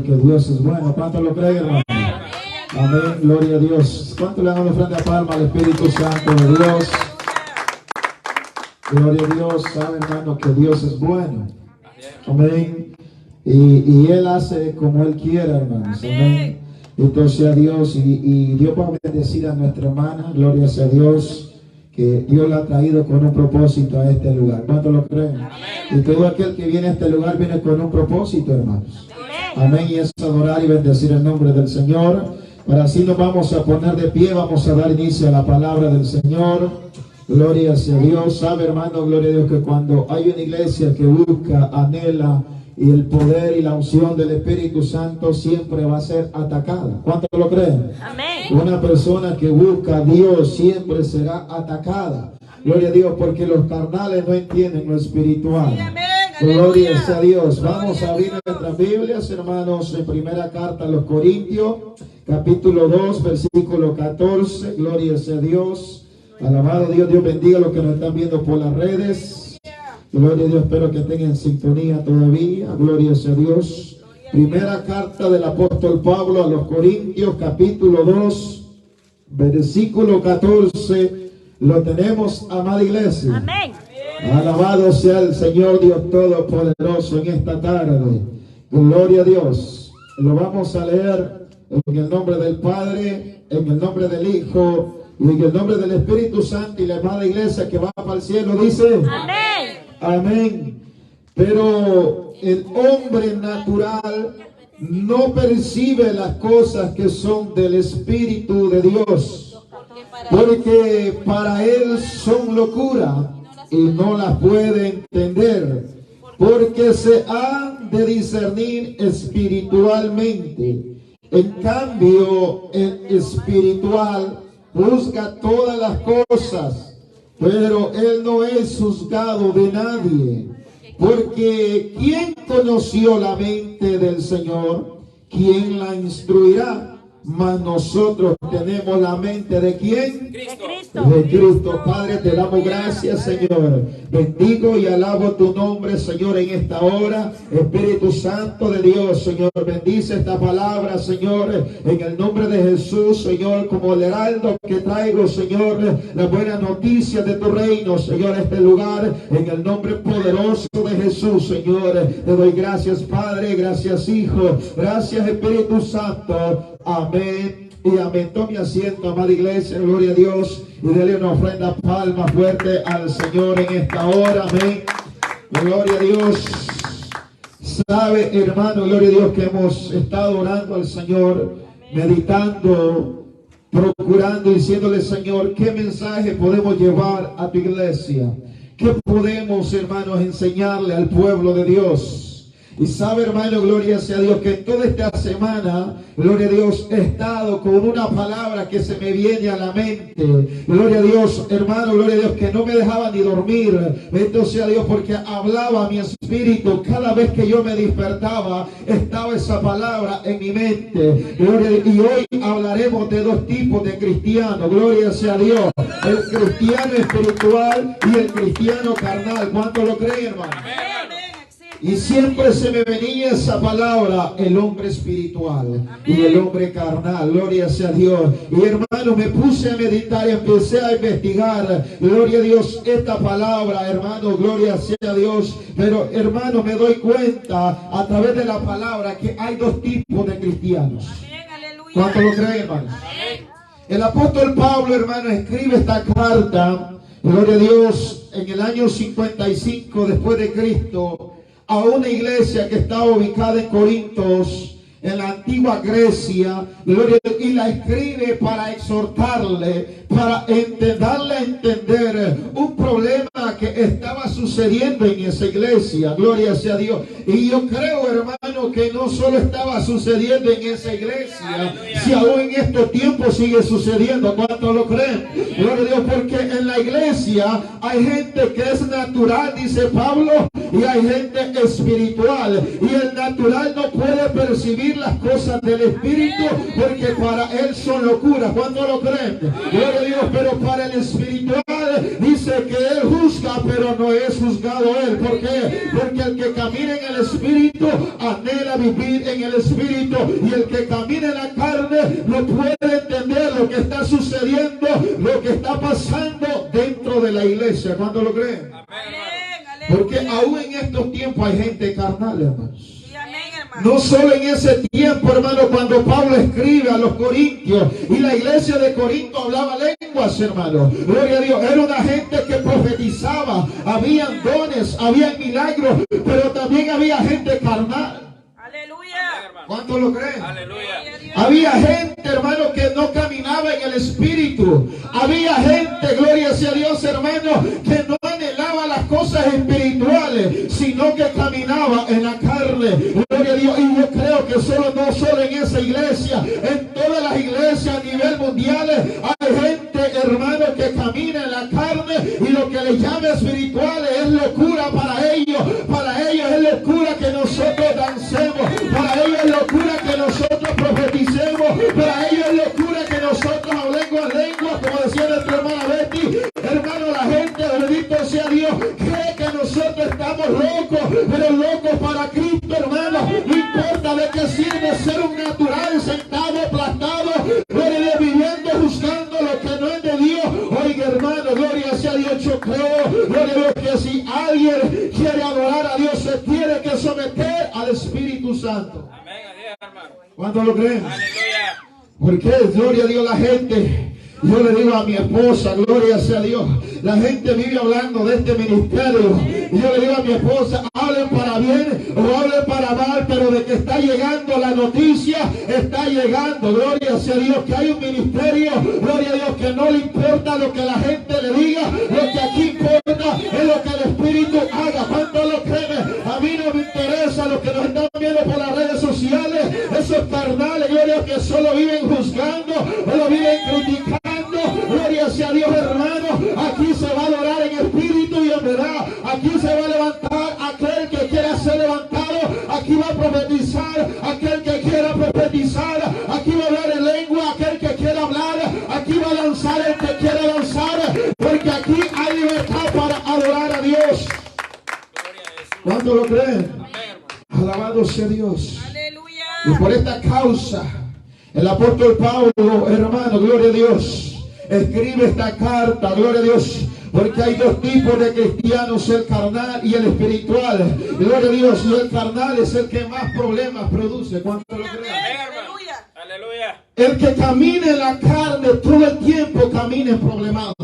que Dios es bueno. ¿Cuánto lo creen, hermano? Amén, gloria a Dios. ¿Cuánto le dan una ofrenda de palma al Espíritu Santo de Dios? Gloria a Dios. Sabe, hermano, que Dios es bueno. Amén. Y Él hace como Él quiera, hermanos. Amén. Entonces a Dios, y Dios va a bendecir a nuestra hermana. Gloria a Dios, que Dios la ha traído con un propósito a este lugar. ¿Cuánto lo creen? Y todo aquel que viene a este lugar viene con un propósito, hermanos. Amén. Y es adorar y bendecir el nombre del Señor. Para así nos vamos a poner de pie, vamos a dar inicio a la palabra del Señor. Gloria a Dios. Sabe, hermano, gloria a Dios, que cuando hay una iglesia que busca, anhela, y el poder y la unción del Espíritu Santo siempre va a ser atacada. ¿Cuántos lo creen? Amén. Una persona que busca a Dios siempre será atacada. Gloria a Dios, porque los carnales no entienden lo espiritual. Gloria a Dios. Vamos a abrir nuestras Biblias, hermanos, en primera carta a los Corintios, capítulo 2, versículo 14. Gloria a Dios. Alabado Dios, Dios bendiga a los que nos están viendo por las redes. Gloria a Dios, espero que tengan sintonía todavía. Gloria a Dios. Primera carta del apóstol Pablo a los Corintios, capítulo 2, versículo 14. Lo tenemos, amada iglesia. Amén. Alabado sea el Señor Dios Todopoderoso en esta tarde. Gloria a Dios. Lo vamos a leer en el nombre del Padre, en el nombre del Hijo y en el nombre del Espíritu Santo. Y la amada iglesia que va para el cielo dice: amén. Amén. Pero el hombre natural no percibe las cosas que son del Espíritu de Dios, porque para él son locura y no las puede entender, porque se han de discernir espiritualmente. En cambio, el espiritual juzga todas las cosas, pero él no es juzgado de nadie. Porque ¿quién conoció la mente del Señor? ¿Quién la instruirá? Mas nosotros tenemos la mente ¿de quién? Cristo. De Cristo. Padre, te damos gracias, Señor. Bendigo y alabo tu nombre, Señor, en esta hora. Espíritu Santo de Dios, Señor, bendice esta palabra, Señor, en el nombre de Jesús, Señor, como el heraldo que traigo, Señor, la buena noticia de tu reino, Señor, este lugar, en el nombre poderoso de Jesús, Señor. Te doy gracias, Padre, gracias, Hijo, gracias, Espíritu Santo. Amén y amén. Tome asiento, amada iglesia, gloria a Dios, y dele una ofrenda palma fuerte al Señor en esta hora. Amén. Gloria a Dios. Sabe, hermano, gloria a Dios, que hemos estado orando al Señor, meditando, procurando, diciéndole: Señor, ¿qué mensaje podemos llevar a tu iglesia? ¿Qué podemos, hermanos, enseñarle al pueblo de Dios? Y sabe, hermano, gloria sea a Dios, que en toda esta semana, gloria a Dios, he estado con una palabra que se me viene a la mente. Gloria a Dios, hermano, gloria a Dios, que no me dejaba ni dormir. Bendito sea Dios, porque hablaba a mi espíritu. Cada vez que yo me despertaba, estaba esa palabra en mi mente. Gloria a Dios. Y hoy hablaremos de dos tipos de cristianos. Gloria sea a Dios. El cristiano espiritual y el cristiano carnal. ¿Cuánto lo creen, hermano? Y siempre se me venía esa palabra: el hombre espiritual. Amén. Y el hombre carnal. Gloria sea a Dios. Y hermano, me puse a meditar y empecé a investigar, gloria a Dios, esta palabra, hermano, gloria sea a Dios. Pero hermano, me doy cuenta a través de la palabra que hay dos tipos de cristianos. ¿Cuánto lo creen, hermanos? Amén. El apóstol Pablo, hermano, escribe esta carta, gloria a Dios, en el año 55 después de Cristo, a una iglesia que estaba ubicada en Corintios, en la antigua Grecia, y la escribe para exhortarle, para darle a entender un problema que estaba sucediendo en esa iglesia. Gloria sea a Dios. Y yo creo, hermano, que no solo estaba sucediendo en esa iglesia, si aún en estos tiempos sigue sucediendo. ¿Cuántos lo creen? Gloria a Dios, porque en la iglesia hay gente que es natural, dice Pablo, y hay gente espiritual. Y el natural no puede percibir las cosas del espíritu, porque para él son locuras. ¿Cuántos lo creen? Gloria a Dios. Pero para el espiritual carne, dice que él juzga, pero no es juzgado él. ¿Por qué? Porque el que camina en el Espíritu anhela vivir en el Espíritu, y el que camina en la carne no puede entender lo que está sucediendo, lo que está pasando dentro de la iglesia. ¿Cuándo lo creen? Porque aún en estos tiempos hay gente carnal, hermanos. No solo en ese tiempo, hermano, cuando Pablo escribe a los corintios y la iglesia de Corinto hablaba lenguas, hermano. Gloria a Dios. Era una gente que profetizaba. Habían dones, habían milagros, pero también había gente carnal. Aleluya. ¿Cuántos lo creen? Aleluya. Había gente, hermano, que no caminaba en el Espíritu. Había gente, gloria sea a Dios, hermano, que no anhelaba las cosas espirituales, sino que caminaba en la carne. Gloria a Dios. Y yo creo que no solo en esa iglesia, en todas las iglesias a nivel mundial, hay gente, hermano, que camina en la carne, y lo que le llama espiritual es locura para ellos. Para ellos es locura que nosotros dancemos. Para ellos es locura que nosotros profeticemos. Para ellos es locura que nosotros hablemos lenguas, como decía nuestra hermana Betty. Hermano, la gente, bendito sea Dios, cree que nosotros estamos locos, pero locos para Cristo, hermano. No importa de qué sirve ser un natural, sentado, aplastado, viviendo, buscando lo que no es de Dios. Oiga, hermano, gloria sea a Dios. Yo creo, gloria a Dios, que si alguien quiere adorar a Dios, se tiene que someter al Espíritu Santo. ¿Cuántos lo creen? Aleluya. Porque, gloria a Dios, la gente, yo le digo a mi esposa, gloria sea a Dios, la gente vive hablando de este ministerio, y yo le digo a mi esposa, hablen para bien o hablen para mal, pero de que está llegando la noticia, está llegando, gloria sea a Dios, que hay un ministerio, gloria a Dios, que no le importa lo que la gente le diga, lo que aquí importa es lo que el Espíritu haga. ¿Cuántos lo creen? A mí no me interesa lo que nos están viendo por las redes sociales, esos carnales, gloria a Dios, que solo viven juzgando, solo viven criticando. Gloria sea a Dios, hermano. Aquí se va a adorar en espíritu y en verdad. Aquí se va a levantar aquel que quiera ser levantado. Aquí va a profetizar aquel que quiera profetizar. Aquí va a hablar en lengua aquel que quiera hablar. Aquí va a lanzar el que quiera lanzar. Porque aquí hay libertad para adorar a Dios. ¿Cuántos lo creen? Alabado sea Dios. Aleluya. Y por esta causa, el apóstol Pablo, hermano, gloria a Dios, escribe esta carta, gloria a Dios, porque hay dos tipos de cristianos, el carnal y el espiritual. Gloria a Dios, y el carnal es el que más problemas produce. ¿Cuánto lo creen? Aleluya. Aleluya. El que camina en la carne todo el tiempo camina problemado.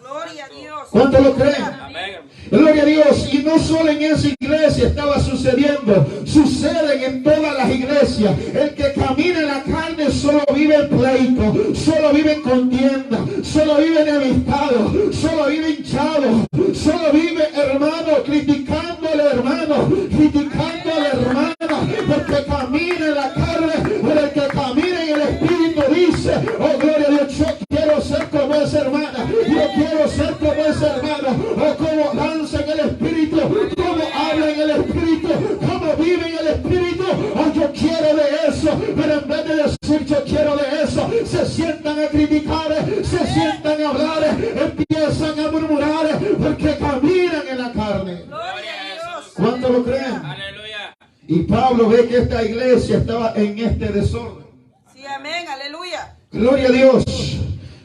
Gloria a Dios. ¿Cuánto lo creen? Amén. Gloria a Dios. Y no solo en esa iglesia estaba sucediendo, suceden en todas las iglesias. El que camina en la carne solo vive en pleito, solo vive en contienda, solo vive enemistado, solo vive hinchado, solo vive, hermano, criticándole, hermano, criticando a la hermana, porque camina en la carne. Pero el que camina en el Espíritu dice, oh gloria a Dios, yo quiero ser como esa hermana, yo quiero ser como ese hermano, o como danza en el Espíritu, como habla en el Espíritu, como vive en el Espíritu. Oh, yo quiero de eso, pero en vez de decir yo quiero de eso, se sientan a criticar, se sientan a hablar, empiezan a murmurar, porque caminan en la carne. Gloria a Dios. ¿Cuánto lo creen? Aleluya. Y Pablo ve que esta iglesia estaba en este desorden. Sí, amén. Aleluya. Gloria a Dios,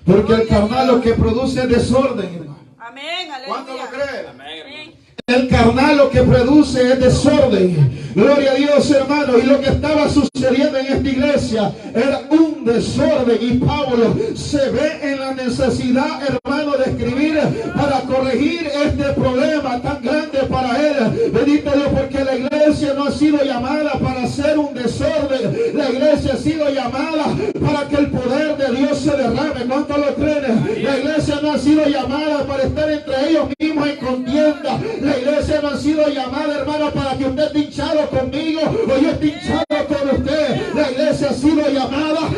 porque el carnal lo que produce es desorden, hermano. Amén. ¿Cuánto lo Aleluya. creen? Amén. El carnal lo que produce es desorden. Gloria a Dios, hermano. Y lo que estaba sucediendo en esta iglesia era un desorden. Y Pablo se ve en la necesidad, hermano, de escribir para corregir este problema tan grande para él. Bendito Dios, porque la iglesia no ha sido llamada para hacer un desorden. La iglesia ha sido llamada para que el poder de Dios se derrame. ¿Cuánto lo creen? La iglesia no ha sido llamada para estar entre ellos mismos en contienda. La iglesia no ha sido llamada, hermano, para que usted esté hinchado conmigo o yo esté hinchado con usted. La iglesia ha sido llamada,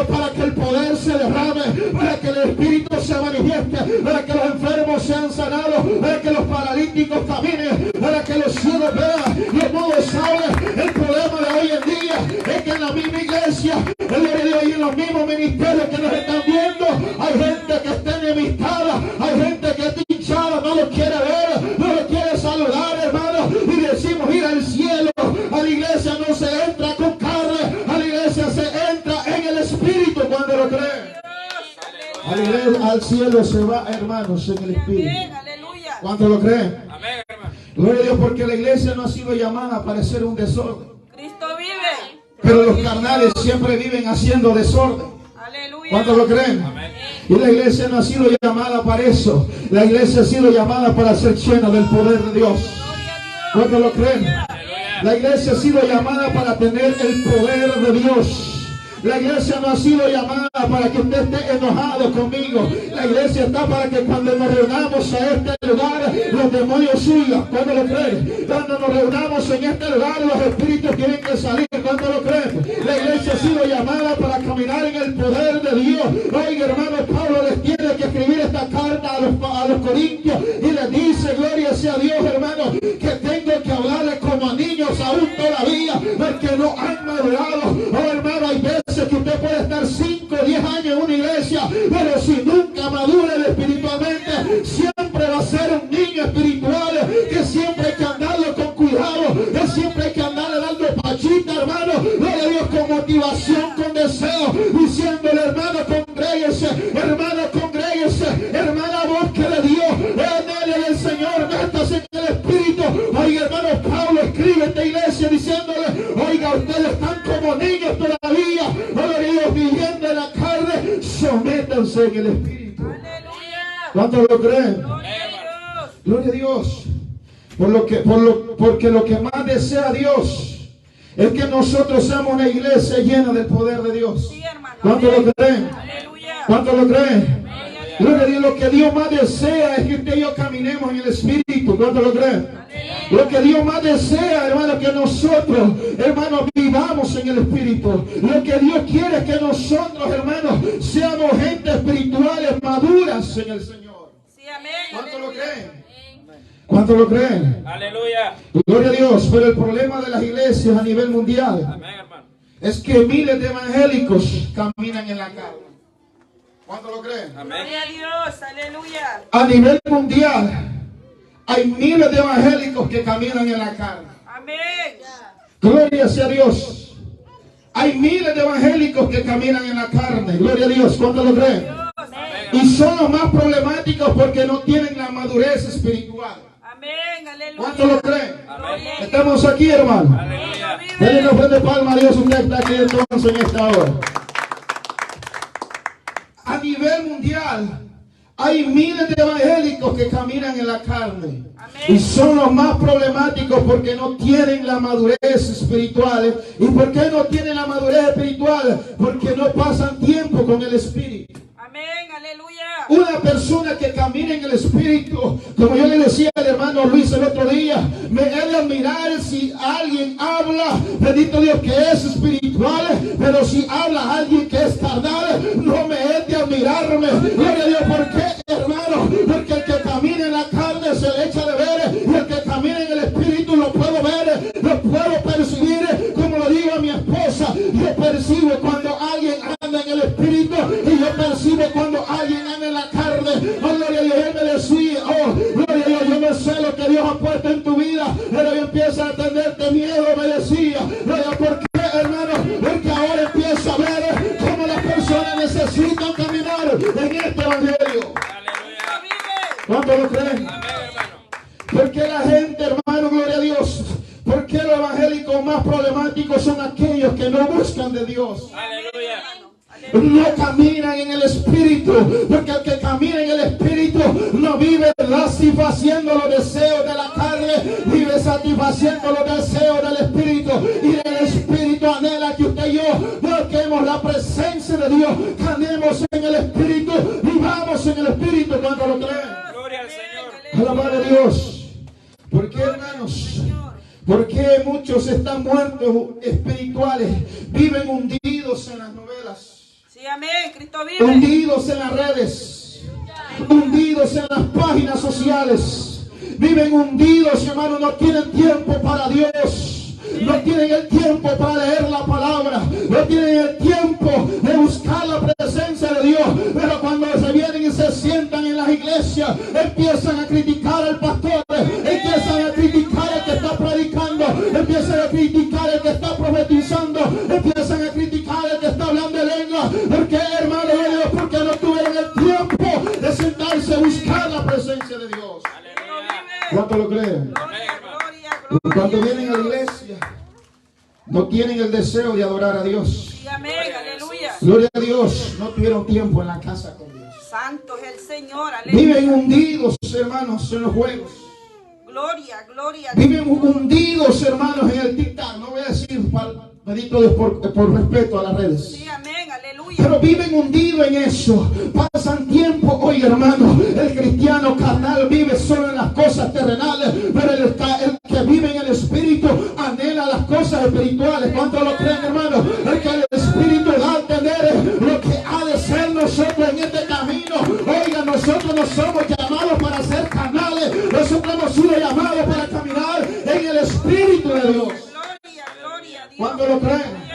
para que el poder se derrame, para que el Espíritu se manifieste, para que los enfermos sean sanados, para que los paralíticos caminen, para que los ciegos vean. Y el mundo sabe, el problema de hoy en día es que en la misma iglesia, y en los mismos ministerios que nos están viendo, hay gente que está enemistada, hay gente Al cielo se va, hermanos, en el Espíritu. Amén, aleluya. ¿Cuántos lo creen? Amén, hermano. Gloria a Dios, porque la iglesia no ha sido llamada para ser un desorden. Cristo vive. Pero los carnales siempre viven haciendo desorden. Aleluya. ¿Cuántos lo creen? Amén. Y la iglesia no ha sido llamada para eso. La iglesia ha sido llamada para ser llena del poder de Dios. ¿Cuántos lo creen? La iglesia ha sido llamada para tener el poder de Dios. La iglesia no ha sido llamada para que usted esté enojado conmigo. La iglesia está para que cuando nos reunamos a este lugar, los demonios huyan. ¿Cuándo lo creen? Cuando nos reunamos en este lugar, los espíritus tienen que salir. ¿Cuándo lo creen? La iglesia ha sido llamada para caminar en el poder de Dios. Oiga, hermano, Pablo les tiene que escribir esta carta a los corintios y les dice, gloria sea Dios, hermano, que tengo que hablarles como a niños aún todavía, porque no han madurado. Oh, hermano, hay veces que usted puede estar 5 o 10 años en una iglesia, pero si nunca madura espiritualmente, siempre va a ser un niño espiritual, que siempre hay que andarlo con cuidado, que siempre hay que andarle dando pachita, hermano, gloria a Dios, con motivación, con deseo, diciéndole, hermano, congréguese, hermana, búsquele Dios, en el Señor, métase en el Espíritu. Oiga, hermano, Pablo escribe a esta iglesia diciéndole, oiga, ustedes están como niños todavía, Dios, viviendo en la carne, sométanse en el Espíritu. Aleluya. ¿Cuántos lo creen? Gloria a Dios. Porque lo que más desea Dios es que nosotros seamos una iglesia llena del poder de Dios. Sí, hermano. ¿Cuántos lo creen? Aleluya. ¿Cuántos lo creen? Gloria a Dios, lo que Dios más desea es que usted y yo caminemos en el Espíritu. ¿Cuántos lo creen? Lo que Dios más desea, hermano, que nosotros, hermanos, vivamos en el Espíritu. Lo que Dios quiere es que nosotros, hermanos, seamos gente espirituales maduras en el Señor. Sí, amén. ¿Cuántos lo creen? ¿Cuántos lo creen? Aleluya. Gloria a Dios. Pero el problema de las iglesias a nivel mundial, Amén, hermano, es que miles de evangélicos caminan en la carne. ¿Cuántos lo creen? amén. Gloria a Dios, aleluya. A nivel mundial hay miles de evangélicos que caminan en la carne. Amén. Gloria sea a Dios. Hay miles de evangélicos que caminan en la carne. Gloria a Dios. ¿Cuántos lo creen? Amén. Y son los más problemáticos porque no tienen la madurez espiritual. Amén, aleluya. ¿Cuántos lo creen? Amén. Estamos aquí, hermano. Aleluya. Denle una ofrenda de palma a Dios, un día está aquí entonces en esta hora. A nivel mundial hay miles de evangélicos que caminan en la carne. Amén. Y son los más problemáticos porque no tienen la madurez espiritual. ¿Y por qué no tienen la madurez espiritual? Porque no pasan tiempo con el Espíritu. Amén, aleluya. Una persona que camina en el Espíritu, como yo le decía al hermano Luis el otro día, me he de admirar si alguien habla, bendito Dios, que es espiritual, pero si habla alguien que es carnal, no me he de admirarme. Gloria a Dios, ¿por qué, hermano? Porque el que camina en la carne se le echa de ver, y el que camina en el Espíritu lo puedo ver, lo puedo percibir, como lo digo a mi esposa, yo percibo cuando alguien anda en el Espíritu, y yo percibo cuando alguien anda en la carne. Oh, gloria a Dios, él me decía, oh, gloria a Dios, yo no sé lo que Dios ha puesto en tu vida, pero yo empiezo a tenerte miedo, me decía. Gloria, ¿por qué, hermano? Porque ahora empiezo a ver cómo las personas necesitan caminar en este evangelio. ¿Cuánto lo creen? Porque la gente, hermano, gloria a Dios, porque los evangélicos más problemáticos son aquellos que no buscan de Dios. Aleluya. No caminan en el Espíritu, porque el que camina en el Espíritu no vive satisfaciendo los deseos de la carne, vive satisfaciendo los deseos del Espíritu, y el Espíritu anhela que usted y yo busquemos la presencia de Dios, caminemos en el Espíritu, vivamos en el Espíritu. Cuando lo creen, Gloria al Señor. alabado a Dios. ¿Por qué, hermanos? Porque muchos están muertos espirituales, viven hundidos en las novelas, Sí, amén, Cristo vive. hundidos en las redes, hundidos en las páginas sociales, viven hundidos, hermano, no tienen tiempo para Dios, no tienen el tiempo para leer la palabra, no tienen el tiempo de buscar la presencia de Dios, pero cuando se vienen y se sientan en las iglesias, empiezan a criticar al pastor, empiezan a criticar al que está predicando, empiezan a criticar al que está profetizando, empiezan a criticar al que está hablando de lengua. ¿Por qué, hermano de Dios? Porque no tuvieron el tiempo lo creen? Gloria, gloria, Y cuando gloria. vienen a la iglesia, no tienen el deseo de adorar a Dios. Sí, amén, aleluya. Gloria a Dios, no tuvieron tiempo en la casa con Dios. Santo es el Señor, aleluya. Viven hundidos, hermanos, en los juegos. Gloria, gloria. Viven hundidos, hermanos, en el TikTok. No voy a decir, bendito Dios, por respeto a las redes. Sí, amén, aleluya. Pero viven hundidos en eso. Pasan tiempo, oye hermano, el cristiano carnal vive solo en las cosas terrenales, pero el que vive en el espíritu anhela las cosas espirituales. ¿Cuántos lo creen, hermano? El que el espíritu da a entender lo que ha de ser nosotros en este camino. Oiga, nosotros no somos llamados para ser carnales, nosotros hemos sido llamados para caminar en el espíritu de Dios. Gloria, gloria a Dios. ¿Cuántos lo creen?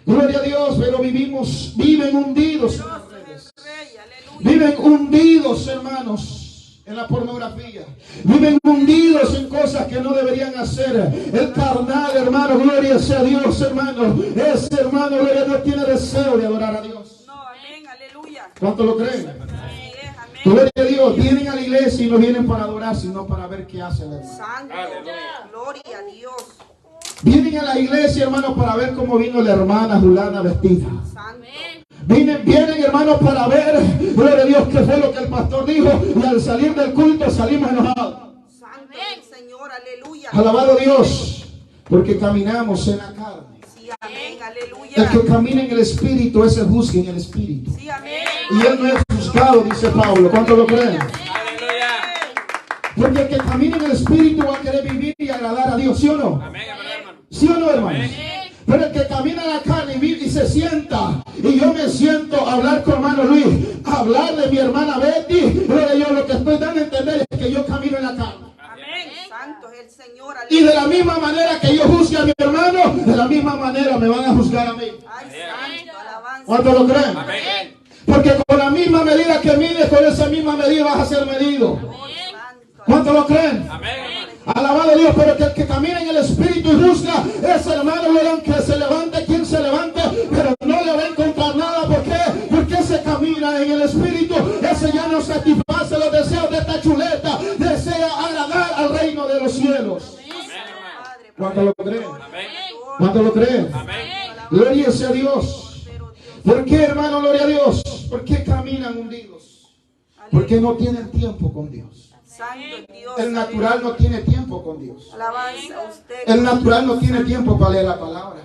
Gloria a Dios, pero viven hundidos en las redes. Rey, aleluya. Viven hundidos, hermanos, en la pornografía. Viven hundidos en cosas que no deberían hacer. El carnal, hermano, gloria sea a Dios, hermano. Ese hermano, gloria, no tiene deseo de adorar a Dios. No, amén, aleluya. ¿Cuánto lo creen? Así es, amén. Gloria a Dios. Vienen a la iglesia y no vienen para adorar, sino para ver qué hace el hermano. Santo, gloria a Dios. Vienen a la iglesia, hermano, para ver cómo vino la hermana Julana vestida. Santo. Vienen hermanos para ver, gloria a Dios, qué fue lo que el pastor dijo, y al salir del culto salimos enojados. Santo es el Señor, aleluya. Alabado Dios, porque caminamos en la carne. Sí, amén, aleluya. El que camina en el espíritu, ese juzga en el espíritu. Sí, amén. Y él no es juzgado, dice Pablo. ¿Cuánto lo creen? Porque el que camina en el espíritu va a querer vivir y agradar a Dios, ¿sí o no? ¿Sí o no, hermanos? Pero el que camina en la carne y vive y se sienta, y yo me siento a hablar con hermano Luis, a hablar de mi hermana Betty, pero yo lo que estoy dando a entender es que yo camino en la carne. Amén. Santo es el Señor, Y de aleluya. la misma manera que yo juzgue a mi hermano, de la misma manera me van a juzgar a mí. Ay, santo, alabanza. ¿Cuánto lo creen? Amén. Porque con la misma medida que mides, con esa misma medida vas a ser medido. Santo. ¿Cuánto lo creen? Alabado a Dios, pero que el que camina en el espíritu y juzga, ese hermano, verán que se levante quien se levante, pero no le va a encontrar nada. ¿Por qué? Porque ese camina en el espíritu, ese ya no satisface los deseos de esta chuleta, desea agradar al reino de los cielos. Padre, ¿Cuánto lo creen? ¿Cuánto lo creen? Gloria sea a Dios. ¿Por qué, hermano, gloria a Dios? ¿Por qué caminan hundidos? Porque no tienen tiempo con Dios. Santo Dios. El natural no tiene tiempo con Dios. Alabanza a usted. El natural no tiene tiempo para leer la palabra,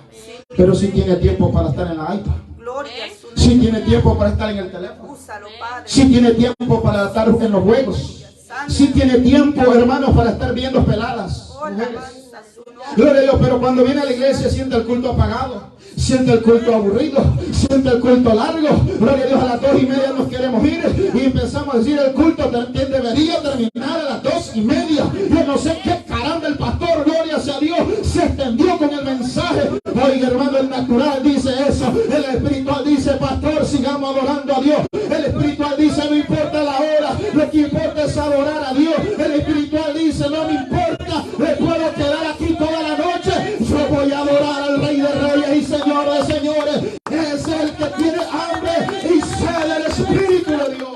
pero sí tiene tiempo para estar en la iPad. Gloria a su Sí nombre. tiene tiempo para estar en el teléfono. Úsalo, Padre. Sí tiene tiempo para estar en los juegos. Sí tiene tiempo, hermanos, para estar viendo peladas. Oh, mujeres. alabanza a su nombre. Gloria a Dios, pero cuando viene a la iglesia siente el culto apagado, siente el culto aburrido, siente el culto largo. Gloria a Dios, a las 2:30 nos queremos ir y empezamos a decir el culto debería terminar a las 2:30. Yo no sé qué caramba el pastor, gloria sea a Dios, se extendió con el mensaje. Oiga, hermano, el natural dice eso, el espiritual dice, pastor, sigamos adorando a Dios. El espiritual dice, no importa la hora, lo que importa es adorar a Dios. El espiritual dice, no me importa, me puedo quedar aquí toda la noche, yo voy a adorar al Rey de Reyes y Señor de Señores. Es el que tiene hambre y sed del Espíritu de Dios.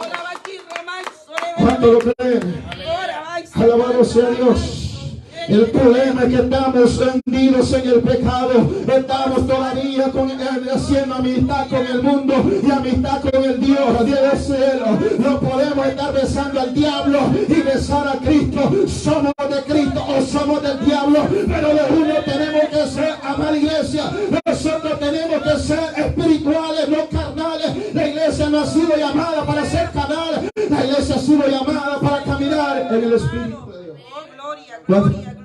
¿Cuánto lo creen? Alabado sea Dios. El problema es que estamos hundidos en el pecado. Estamos todavía haciendo amistad con el mundo y amistad con el Dios del cielo. No podemos estar besando al diablo y besar a Cristo. Somos de Cristo o somos del diablo, pero de uno tenemos que ser, amada iglesia. Nosotros tenemos que ser espirituales, no carnales. La iglesia no ha sido llamada para ser carnal. La iglesia ha sido llamada para caminar en el Espíritu de Dios.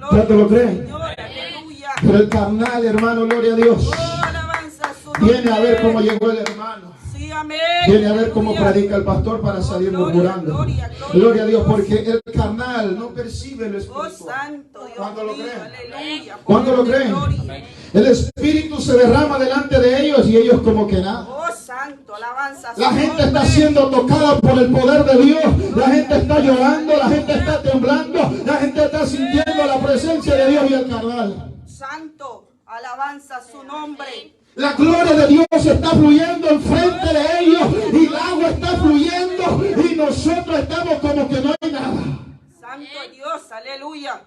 ¿Cuánto lo creen? Pero el carnal, hermano, gloria a Dios, viene a ver cómo llegó el hermano. Viene a ver cómo predica el pastor para salir murmurando. Gloria a Dios, porque el carnal no percibe lo espiritual. ¿Cuánto lo creen? ¿Cuánto lo creen? El espíritu se derrama delante de ellos y ellos como que nada. La gente está siendo tocada por el poder de Dios. La gente está llorando, la gente está temblando, la gente está sintiendo la presencia de Dios y el carnal. Santo, alabanza su nombre. La gloria de Dios está fluyendo enfrente de ellos y el agua está fluyendo y nosotros estamos como que no hay nada. Santo Dios, aleluya.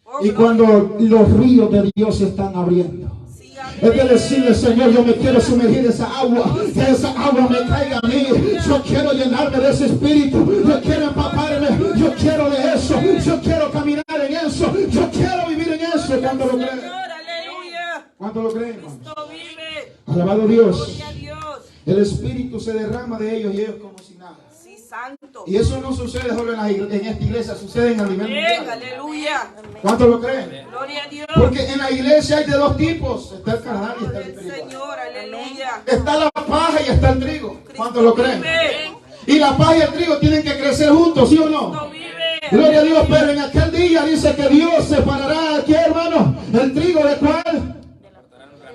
Oh, Y gloria. cuando los ríos de Dios se están abriendo, Sí, amén. es de decirle, Señor, yo me quiero sumergir en esa agua, que esa agua me caiga a mí. Yo quiero llenarme de ese espíritu, yo quiero empaparme, yo quiero de eso, yo quiero caminar en eso, yo quiero vivir en eso. ¿Cuánto lo creen? Señor, aleluya. ¿Cuánto lo creen, hermanos? Cristo vive. Alabado Dios. Gloria a Dios. El espíritu se derrama de ellos y ellos como si nada. Sí, santo. Y eso no sucede solo en esta iglesia, sucede en el nivel Amén, mundial. aleluya. ¿Cuánto lo creen? Gloria a Dios. Porque en la iglesia hay de dos tipos. Está el carnal y está el El espiritual. Señor, aleluya. Está la paja y está el trigo. ¿Cuánto lo creen? Vive. Y la paja y el trigo tienen que crecer juntos, ¿sí o Cristo no? vive. Gloria a Dios, pero en aquel día dice que Dios separará aquí, hermano, el trigo de cuál.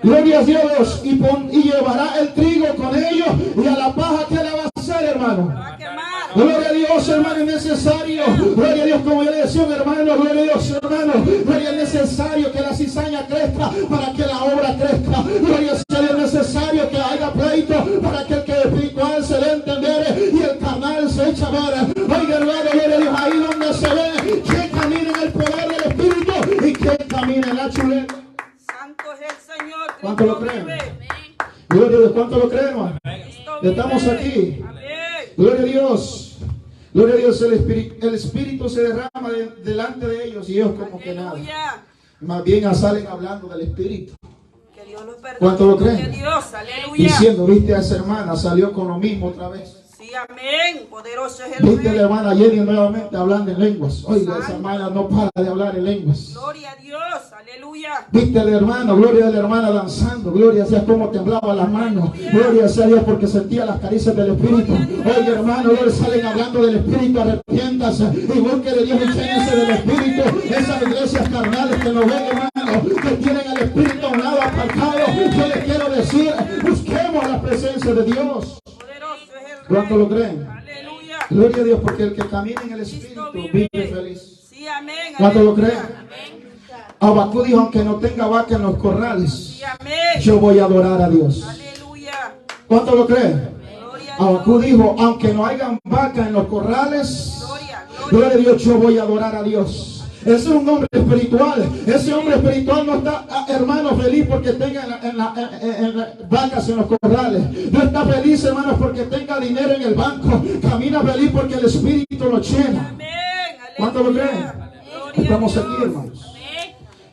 Gloria a Dios, y llevará el trigo con ellos, y a la paja que le va a hacer, hermano. Va a quemar. Gloria a Dios, hermano, es necesario. Gloria a Dios, como yo le decía, hermano. Gloria a Dios, hermano. Gloria, es necesario que la cizaña crezca para que la obra crezca. Gloria a Dios, es necesario que haya pleito para que el que es espiritual se dé a entender y el carnal se echa a ver. Oiga, hermano, gloria a Dios, ahí donde se ve quién camina en el poder del Espíritu y quién camina en la chuleta. Santo es el Señor. ¿Cuánto lo Cristo creen? vive. Gloria a Dios, ¿cuánto lo creen, hermano? Cristo vive. Estamos aquí. Amén. Gloria a Dios. Gloria a Dios, el Espíritu se derrama delante de ellos y ellos como que nada. Aleluya. Más bien salen hablando del Espíritu. Que Dios los perdone. ¿Cuánto lo creen? Gloria a Dios, aleluya. Diciendo, viste a esa hermana, salió con lo mismo otra vez. Sí, amén. Poderoso es el Viste a la Rey. hermana Jenny nuevamente hablando en lenguas. Oiga, esa hermana no para de hablar en lenguas. Gloria a Dios, aleluya. Viste al hermano, gloria a la hermana danzando, gloria sea cómo temblaban las manos, gloria sea Dios porque sentía las caricias del Espíritu. Oye hermano, gloria, salen hablando del Espíritu, arrepiéntase y busque de Dios y llénese del Espíritu. Esas iglesias carnales que nos ven, hermano, que tienen al Espíritu a un lado apartado, yo les quiero decir, busquemos la presencia de Dios. Poderoso es el Rey. ¿Cuánto lo creen? Aleluya. Gloria a Dios porque el que camina en el Espíritu vive feliz. Sí, amén. ¿Cuánto lo aleluya. creen? Abacú dijo, aunque no tenga vaca en los corrales, Sí, amén. yo voy a adorar a Dios. Aleluya. ¿Cuánto lo creen? Gloria a Abacú Dios. dijo, aunque no hayan vaca en los corrales, Gloria, gloria a Dios, yo voy a adorar a Dios. Ese es un hombre espiritual. Ese hombre espiritual no está, hermano, feliz porque tenga vacas en los corrales. No está feliz, hermanos, porque tenga dinero en el banco. Camina feliz porque el Espíritu lo llena. Amén. ¿Cuánto lo creen? Gloria a Estamos Dios. aquí, hermanos.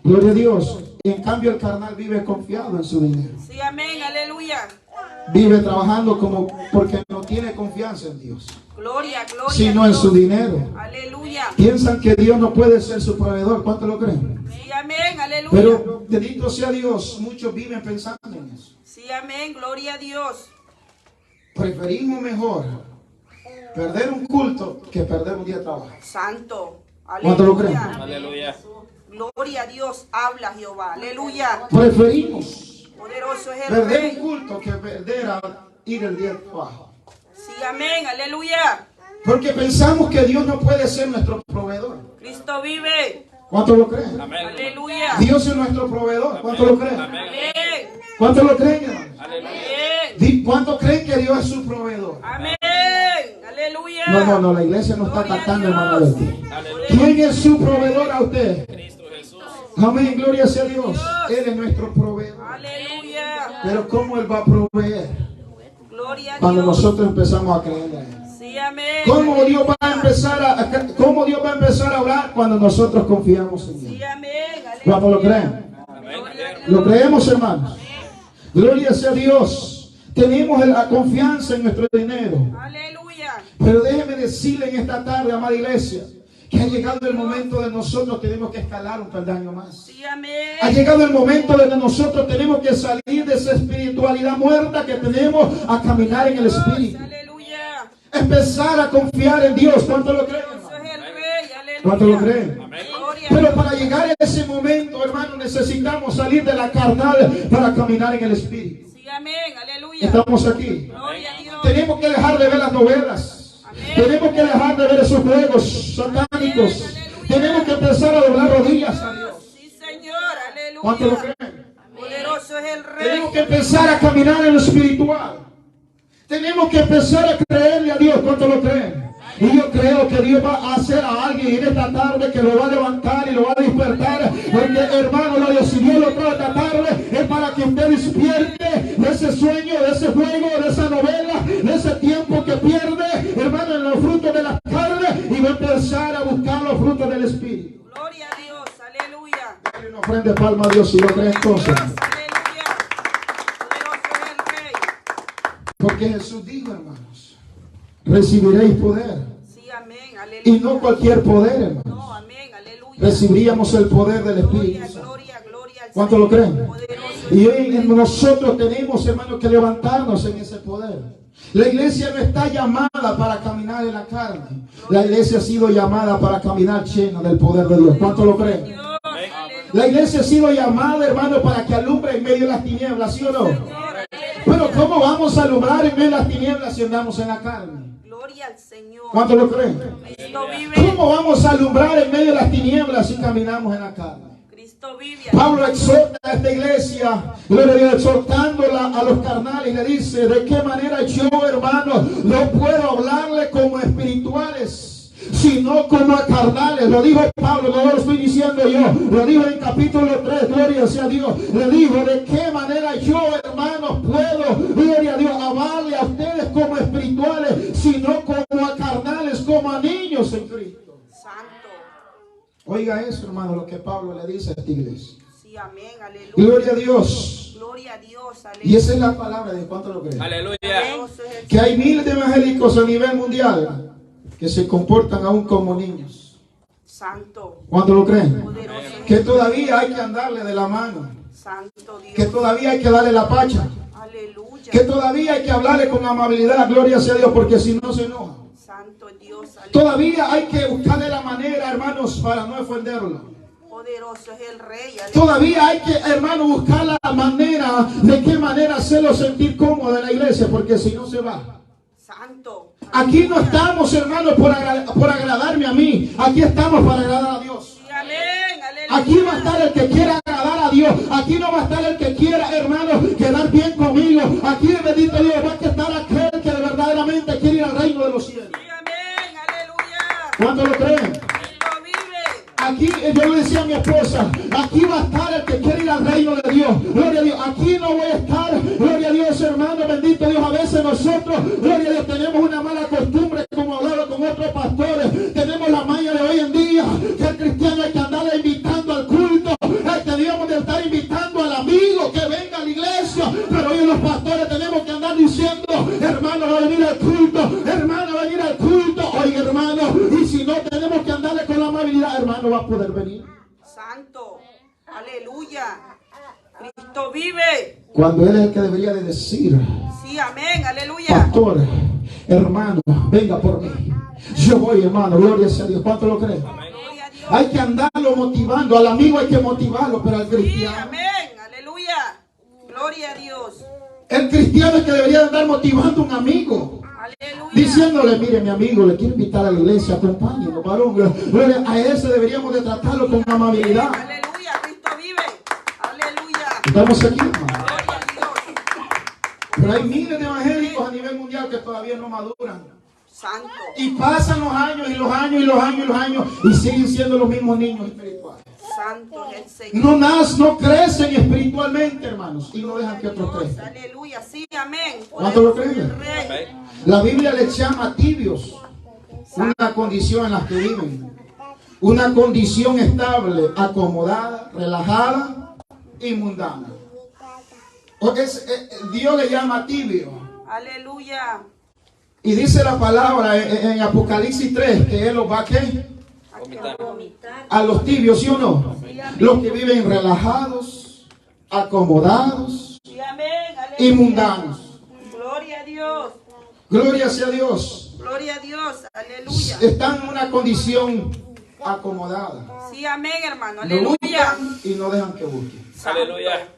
Gloria a Dios. Y en cambio el carnal vive confiado en su dinero. Sí, amén. Aleluya. Vive trabajando como porque no tiene confianza en Dios, Gloria, gloria. sino a en Dios. su dinero. Aleluya. Piensan que Dios no puede ser su proveedor. ¿Cuánto lo creen? Sí, amén. Aleluya. Pero bendito sea Dios, muchos viven pensando en eso. Sí, amén. Gloria a Dios. Preferimos mejor perder un culto que perder un día de trabajo. Santo. ¿Cuánto lo creen? Aleluya. Gloria a Dios. Habla Jehová. Aleluya. Preferimos Poderoso es el perder Rey. un culto que perder a ir el día de trabajo. Sí, amén. Aleluya. Porque pensamos que Dios no puede ser nuestro proveedor. Cristo vive. ¿Cuánto lo creen? Amén. Aleluya. Dios es nuestro proveedor. ¿Cuánto lo creen? Amén. Amén. ¿Cuánto lo creen, hermano? Aleluya. Amén. ¿Cuánto creen que Dios es su proveedor? Amén. Aleluya. No, la iglesia no está Gloria a cantando, Dios. hermano Betty. Aleluya. ¿Quién es su proveedor a usted? Cristo Jesús. Amén, gloria sea a Dios. Él es nuestro proveedor. Aleluya. Pero ¿cómo Él va a proveer? Gloria a Cuando Dios. nosotros empezamos a creer en Él. Sí, amén. ¿Cómo Dios va a empezar a orar cuando nosotros confiamos en Sí, Él? amén. Aleluya. ¿Cuánto lo creen? Amén. ¿Lo creemos, hermanos? Gloria sea a Dios. Tenemos la confianza en nuestro dinero. Aleluya. Pero déjeme decirle en esta tarde, amada iglesia, que ha llegado el momento de nosotros tenemos que escalar un peldaño más. Sí, amén. Ha llegado el momento de que nosotros tenemos que salir de esa espiritualidad muerta que tenemos a caminar en el Espíritu. Aleluya. Empezar a confiar en Dios. ¿Cuánto lo creen, Dios hermano? es el Rey. Aleluya. ¿Cuánto lo creen? Amén. Gloria a Pero Dios. para llegar a ese momento, hermano, necesitamos salir de la carnal para caminar en el Espíritu. Sí, amén. Aleluya. Estamos aquí. Gloria a Dios. Tenemos que dejar de ver las novelas. Amén. Tenemos que dejar de ver esos juegos satánicos. Tenemos que empezar a doblar rodillas a Dios. Sí, Señor. Aleluya. ¿Cuánto lo creen? Poderoso es el Rey. Tenemos que empezar a caminar en lo espiritual. Tenemos que empezar a creerle a Dios. ¿Cuánto lo creen? Y yo creo que Dios va a hacer a alguien en esta tarde que lo va a levantar y lo va a despertar. Porque hermano, si Dios lo trae esta tarde es para que usted despierte de ese sueño, de ese juego, de esa novela, de ese tiempo que pierde, hermano, en los frutos de la carne, y va a empezar a buscar los frutos del Espíritu. Gloria a Dios, aleluya. Dale una ofrenda de palma a Dios si lo cree entonces. Aleluya. Poderoso es el Rey. Porque Jesús dijo, hermanos, recibiréis poder. Sí, amén, aleluya. Y no cualquier poder, hermanos. No, amén, aleluya. Recibiríamos el poder del Espíritu Gloria, Santo. gloria, gloria al ¿Cuánto lo Señor. creen? Poderoso Y es hoy nosotros tenemos, hermanos, que levantarnos en ese poder. La iglesia no está llamada para caminar en la carne. La iglesia ha sido llamada para caminar llena del poder de Dios. ¿Cuánto lo creen? Dios, aleluya. La iglesia ha sido llamada, hermano, para que alumbre en medio de las tinieblas, ¿sí o no? Pero ¿cómo vamos a alumbrar en medio de las tinieblas si andamos en la carne? Gloria al Señor. ¿Cuánto lo creen? Cristo vive. ¿Cómo vamos a alumbrar en medio de las tinieblas si caminamos en la carne? Cristo vive. Pablo exhorta a esta iglesia, gloria a Dios, exhortándola a los carnales, y le dice: ¿de qué manera yo, hermano, no puedo hablarle como espirituales, sino como a carnales? Lo dijo Pablo, no lo estoy diciendo yo, lo dijo en capítulo 3, gloria sea a Dios. Le dijo: ¿de qué manera yo, hermanos, puedo, gloria a Dios, hablarle a ustedes como espirituales, sino como a carnales, como a niños en Cristo? Santo. Oiga eso, hermano, lo que Pablo le dice a esta iglesia. Sí, amén, aleluya. Gloria a Dios. Gloria a Dios, aleluya. Y esa es la palabra de cuánto lo creen. Aleluya. Poderoso es el Que hay miles de evangélicos a nivel mundial que se comportan aún como niños. Santo. ¿Cuánto lo creen? Poderoso es Que todavía hay que andarle de la mano. Santo Dios. Que todavía hay que darle la pacha. Aleluya. Que todavía hay que hablarle con amabilidad. Gloria sea a Dios, porque si no se enoja. Santo Dios, aleluya. Todavía hay que buscarle la manera, hermanos, para no ofenderlo. Poderoso es el Rey, aleluya. Todavía hay que, hermano, buscar la manera, de qué manera hacerlo sentir cómodo en la iglesia, porque si no se va. Santo. Aquí no estamos, hermanos, por agradarme a mí. Aquí estamos para agradar a Dios. Sí, amén, aleluya. Aquí va a estar el que quiera agradar a Dios. Aquí no va a estar el que quiera, hermano, quedar bien conmigo. Aquí, bendito Dios, va a estar aquel que verdaderamente quiere ir al reino de los cielos. Sí, amén, aleluya. ¿Cuánto lo creen? Cristo vive. Aquí, yo le decía a mi esposa, aquí va a estar el que quiere ir al reino de Dios. Gloria a Dios. Aquí no voy a estar, gloria a Dios, hermano, bendito Dios. A veces nosotros, gloria a Dios, tenemos una mala costumbre, como hablaba con otros pastores. Tenemos la maña de hoy en día, que el cristiano hay que andarle invitando al culto. Teníamos de estar invitando al amigo que venga a la iglesia. Pero hoy los pastores tenemos que andar diciendo: hermano, va a venir al culto, hermano, va a venir al culto. Oye, hermano, y si no, tenemos que andarle con la amabilidad, hermano, va a poder venir. Santo. Aleluya. Cristo vive. Cuando él es el que debería de decir: Sí, amén, aleluya. pastor, hermano, venga por mí. Yo voy, hermano, gloria sea a Dios. ¿Cuánto lo creen? Gloria a Dios. Hay que andarlo motivando. Al amigo hay que motivarlo, pero al Sí, cristiano, amén, aleluya. Gloria a Dios. el cristiano es que debería andar motivando a un amigo, Aleluya. diciéndole: mire, mi amigo, le quiero invitar a la iglesia, acompáñenos, varón. Gloria, a ese deberíamos de tratarlo con amabilidad. Aleluya, Cristo vive. Aleluya. Estamos aquí, hermano. Gloria a Dios. Pero hay miles de evangélicos a nivel mundial que todavía no maduran. Santo. Y pasan los años y los años y los años y los años y siguen siendo los mismos niños espirituales. Santo es el Señor. No crecen espiritualmente, hermanos, y no dejan que otros Dios, crezcan. aleluya. Sí, amén. ¿Cuánto lo Poderoso creen? es el Rey. La Biblia les llama tibios una condición en la que viven. Una condición estable, acomodada, relajada y mundana. Dios le llama tibio. Aleluya. Y dice la palabra en Apocalipsis 3 que Él los va a ¿qué? A los tibios, ¿sí o no? Los que viven relajados, acomodados Sí, amén. y Aleluya. mundanos. Gloria a Dios. Gloria sea a Dios. Gloria a Dios. Aleluya. Están en una condición acomodada. Sí, amén, hermano. No Aleluya. buscan y no dejan que busquen. Aleluya.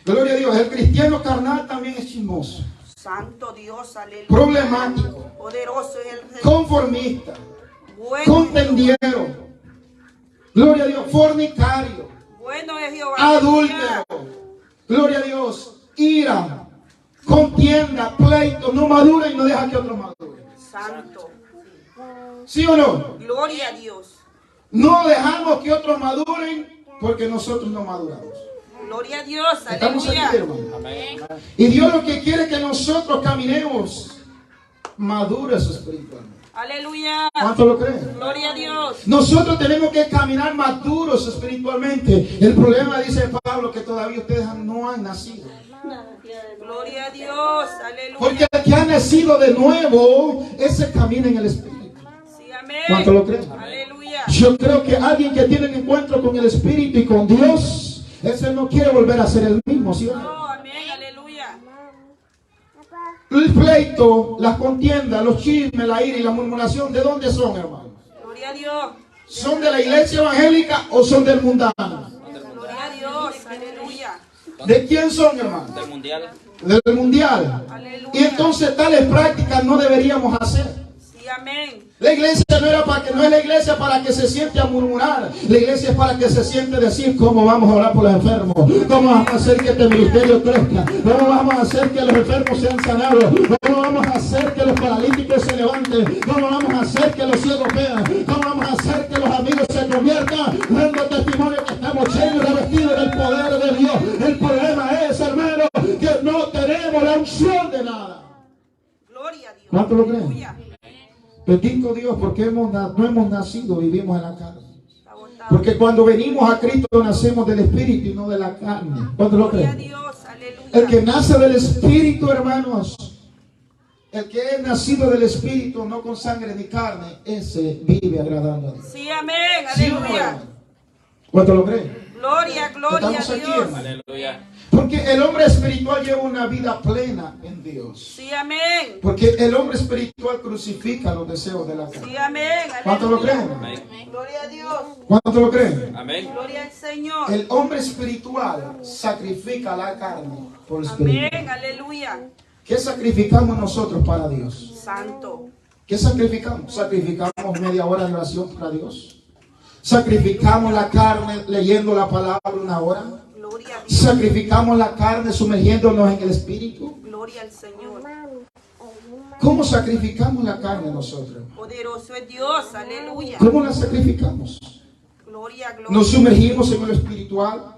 Gloria a Dios. El cristiano carnal también es chismoso, Santo Dios, aleluya. problemático, Poderoso es el Rey. conformista, Bueno, contendiero. Gloria a Dios. Fornicario, bueno es Jehová. adúltero. Gloria a Dios. Ira, contienda, pleito. No madura y no deja que otros maduren. Santo. ¿Sí o no? Gloria a Dios. No dejamos que otros maduren porque nosotros no maduramos. Gloria a Dios. Estamos aquí, Aleluya. hermano. Amén. Y Dios lo que quiere es que nosotros caminemos maduros espiritualmente. Aleluya. ¿Cuánto lo creen? Gloria a Dios. Nosotros tenemos que caminar maduros espiritualmente. El problema, dice Pablo, que todavía ustedes no han nacido. Gloria a Dios. Aleluya. Porque el que ha nacido de nuevo, ese camina en el Espíritu. Sí, amén. ¿Cuánto lo creen? Aleluya. Yo creo que alguien que tiene un encuentro con el Espíritu y con Dios, ese no quiere volver a ser el mismo, ¿sí o no? No, amén. Aleluya. El pleito, las contiendas, los chismes, la ira y la murmuración, ¿de dónde son, hermanos? Gloria a Dios. ¿Son de la iglesia evangélica o son del mundano? Gloria a Dios. Aleluya. ¿De quién son, hermanos? Del mundial. Del mundial. Aleluya. Y entonces tales prácticas no deberíamos hacer. Sí, amén. La iglesia no es la iglesia para que se siente a murmurar. La iglesia es para que se siente decir cómo vamos a orar por los enfermos, cómo vamos a hacer que este ministerio crezca, cómo vamos a hacer que los enfermos sean sanados, cómo vamos a hacer que los paralíticos se levanten, cómo vamos a hacer que los ciegos vean, cómo vamos a hacer que los amigos se conviertan, dando testimonio que estamos llenos y revestidos del poder de Dios. El problema es, hermano, que no tenemos la unción de nada. Gloria a Dios. ¿Cuánto lo creen? Aleluya. Bendito Dios, porque no hemos nacido, vivimos en la carne. Está agotado. Porque cuando venimos a Cristo nacemos del Espíritu y no de la carne. ¿Cuánto lo Gloria a creen? Dios. Aleluya. El que nace del Espíritu, hermanos, el que es nacido del Espíritu, no con sangre ni carne, ese vive agradando a Dios. Sí, amén. ¿Sí o no, Aleluya. hermano? ¿Cuánto lo creen? Gloria, gloria Estamos a aquí, Dios. hermano. Aleluya. Porque el hombre espiritual lleva una vida plena en Dios. Sí, amén. Porque el hombre espiritual crucifica los deseos de la carne. Sí, amén. ¿Cuánto lo Aleluya. creen? Amén. Gloria a Dios. ¿Cuánto lo creen? Amén. Gloria al Señor. El hombre espiritual sacrifica la carne por el Espíritu. Amén. Aleluya. ¿Qué sacrificamos nosotros para Dios? Santo. ¿Qué sacrificamos? Sacrificamos media hora de oración para Dios. Sacrificamos la carne leyendo la palabra una hora. Gloria a Dios. Sacrificamos la carne sumergiéndonos en el Espíritu. Gloria al Señor. ¿Cómo sacrificamos la carne nosotros? Poderoso es Dios. Aleluya. ¿Cómo la sacrificamos? Gloria, gloria. ¿Nos sumergimos en lo espiritual?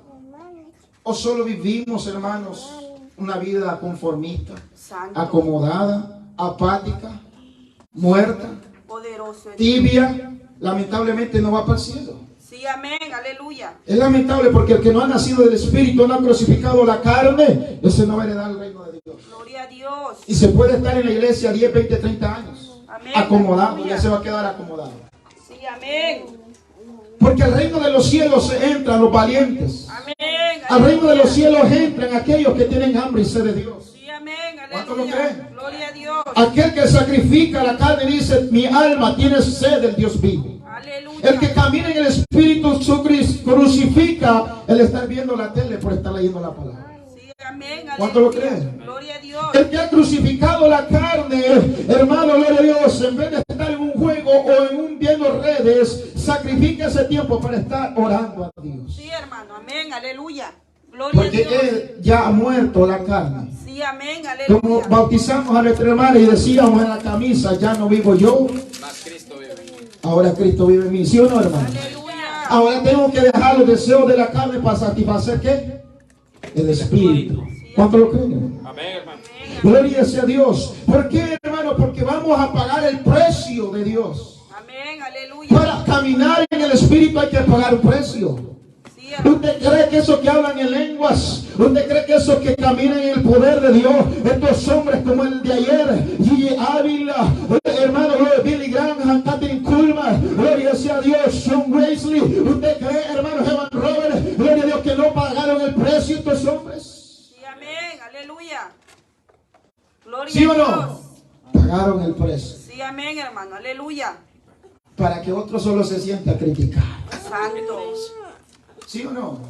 ¿O solo vivimos, hermanos, una vida conformista, Santo. acomodada, apática, muerta, Poderoso es Dios. tibia? Lamentablemente no va para el cielo. Sí, amén. Aleluya. Es lamentable porque el que no ha nacido del Espíritu, no ha crucificado la carne, ese no va a heredar el reino de Dios. Gloria a Dios. Y se puede estar en la iglesia 10, 20, 30 años, Amén. acomodado, Aleluya. ya se va a quedar acomodado. Sí, amén. Porque al reino de los cielos entran los valientes. Amén. Al reino de los Aleluya. cielos entran aquellos que tienen hambre y sed de Dios. Sí, amén. ¿Cuánto lo Aleluya. creen? Gloria a Dios. Aquel que sacrifica la carne dice, mi alma tiene sed del Dios vivo. Aleluya. El que camina en el Espíritu crucifica el estar viendo la tele por estar leyendo la palabra. Sí, amén. ¿Cuánto lo Aleluya. creen? Gloria a Dios. El que ha crucificado la carne, hermano, gloria a Dios, en vez de estar en un juego o en un viendo redes, sacrifica ese tiempo para estar orando a Dios. Sí, hermano. Amén. Aleluya. Gloria a Porque Dios. Él ya ha muerto la carne. Sí, amén. Como Aleluya. bautizamos a nuestra hermana y decíamos en la camisa, ya no vivo yo, Más Cristo vive. ahora Cristo vive en mí. ¿Sí o no, hermano? Aleluya. Ahora tengo que dejar los deseos de la carne para satisfacer ¿qué? El Espíritu. ¿Cuánto lo creen? Amén, hermano. Gloria sea a Dios. ¿Por qué, hermano? Porque vamos a pagar el precio de Dios. Amén. Aleluya. Para caminar en el Espíritu hay que pagar un precio. Sí, hermano. ¿Usted cree que esos que hablan en lenguas, usted cree que esos que caminan en el poder de Dios, estos hombres como el de ayer, Gigi Ávila, hermano Billy Graham, Catherine Kuhlman, gloria sea a Dios, John Wesley, usted cree, hermano Evan Robert, gloria a Dios, que no pagaron el precio estos hombres? Sí, amén. Aleluya. Gloria ¿Sí o a Dios. no? Pagaron el precio Sí, amén, hermano. Aleluya. para que otro solo se sienta criticar. Santo. ¿Sí o no?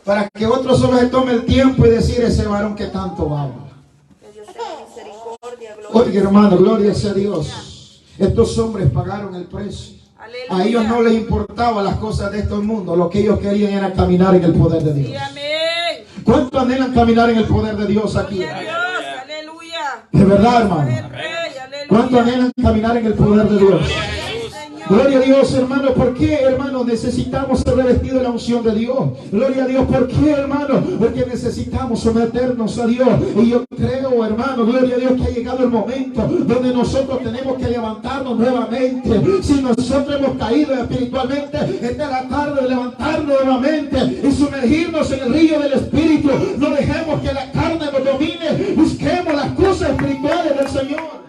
Para que otro solo se tome el tiempo y decir ese varón que tanto habla. Que Dios tenga misericordia. Gloria. Oye, hermano, gloria sea a Dios. Estos hombres pagaron el precio. Aleluya. A ellos no les importaban las cosas de este mundo. Lo que ellos querían era caminar en el poder de Sí, Dios. amén. ¿Cuántos anhelan caminar en el poder de Dios aquí? Gloria a Dios. Aleluya. De verdad, hermano. El Rey. ¿Cuánto anhelan caminar en el poder de Dios? Gloria a Dios, hermano. ¿Por qué, hermano, necesitamos ser revestidos de la unción de Dios? Gloria a Dios. ¿Por qué, hermano? Porque necesitamos someternos a Dios. Y yo creo, hermano, gloria a Dios, que ha llegado el momento donde nosotros tenemos que levantarnos nuevamente. Si nosotros hemos caído espiritualmente, esta es la tarde de levantarnos nuevamente y sumergirnos en el río del Espíritu. No dejemos que la carne nos domine. Busquemos las cosas espirituales del Señor.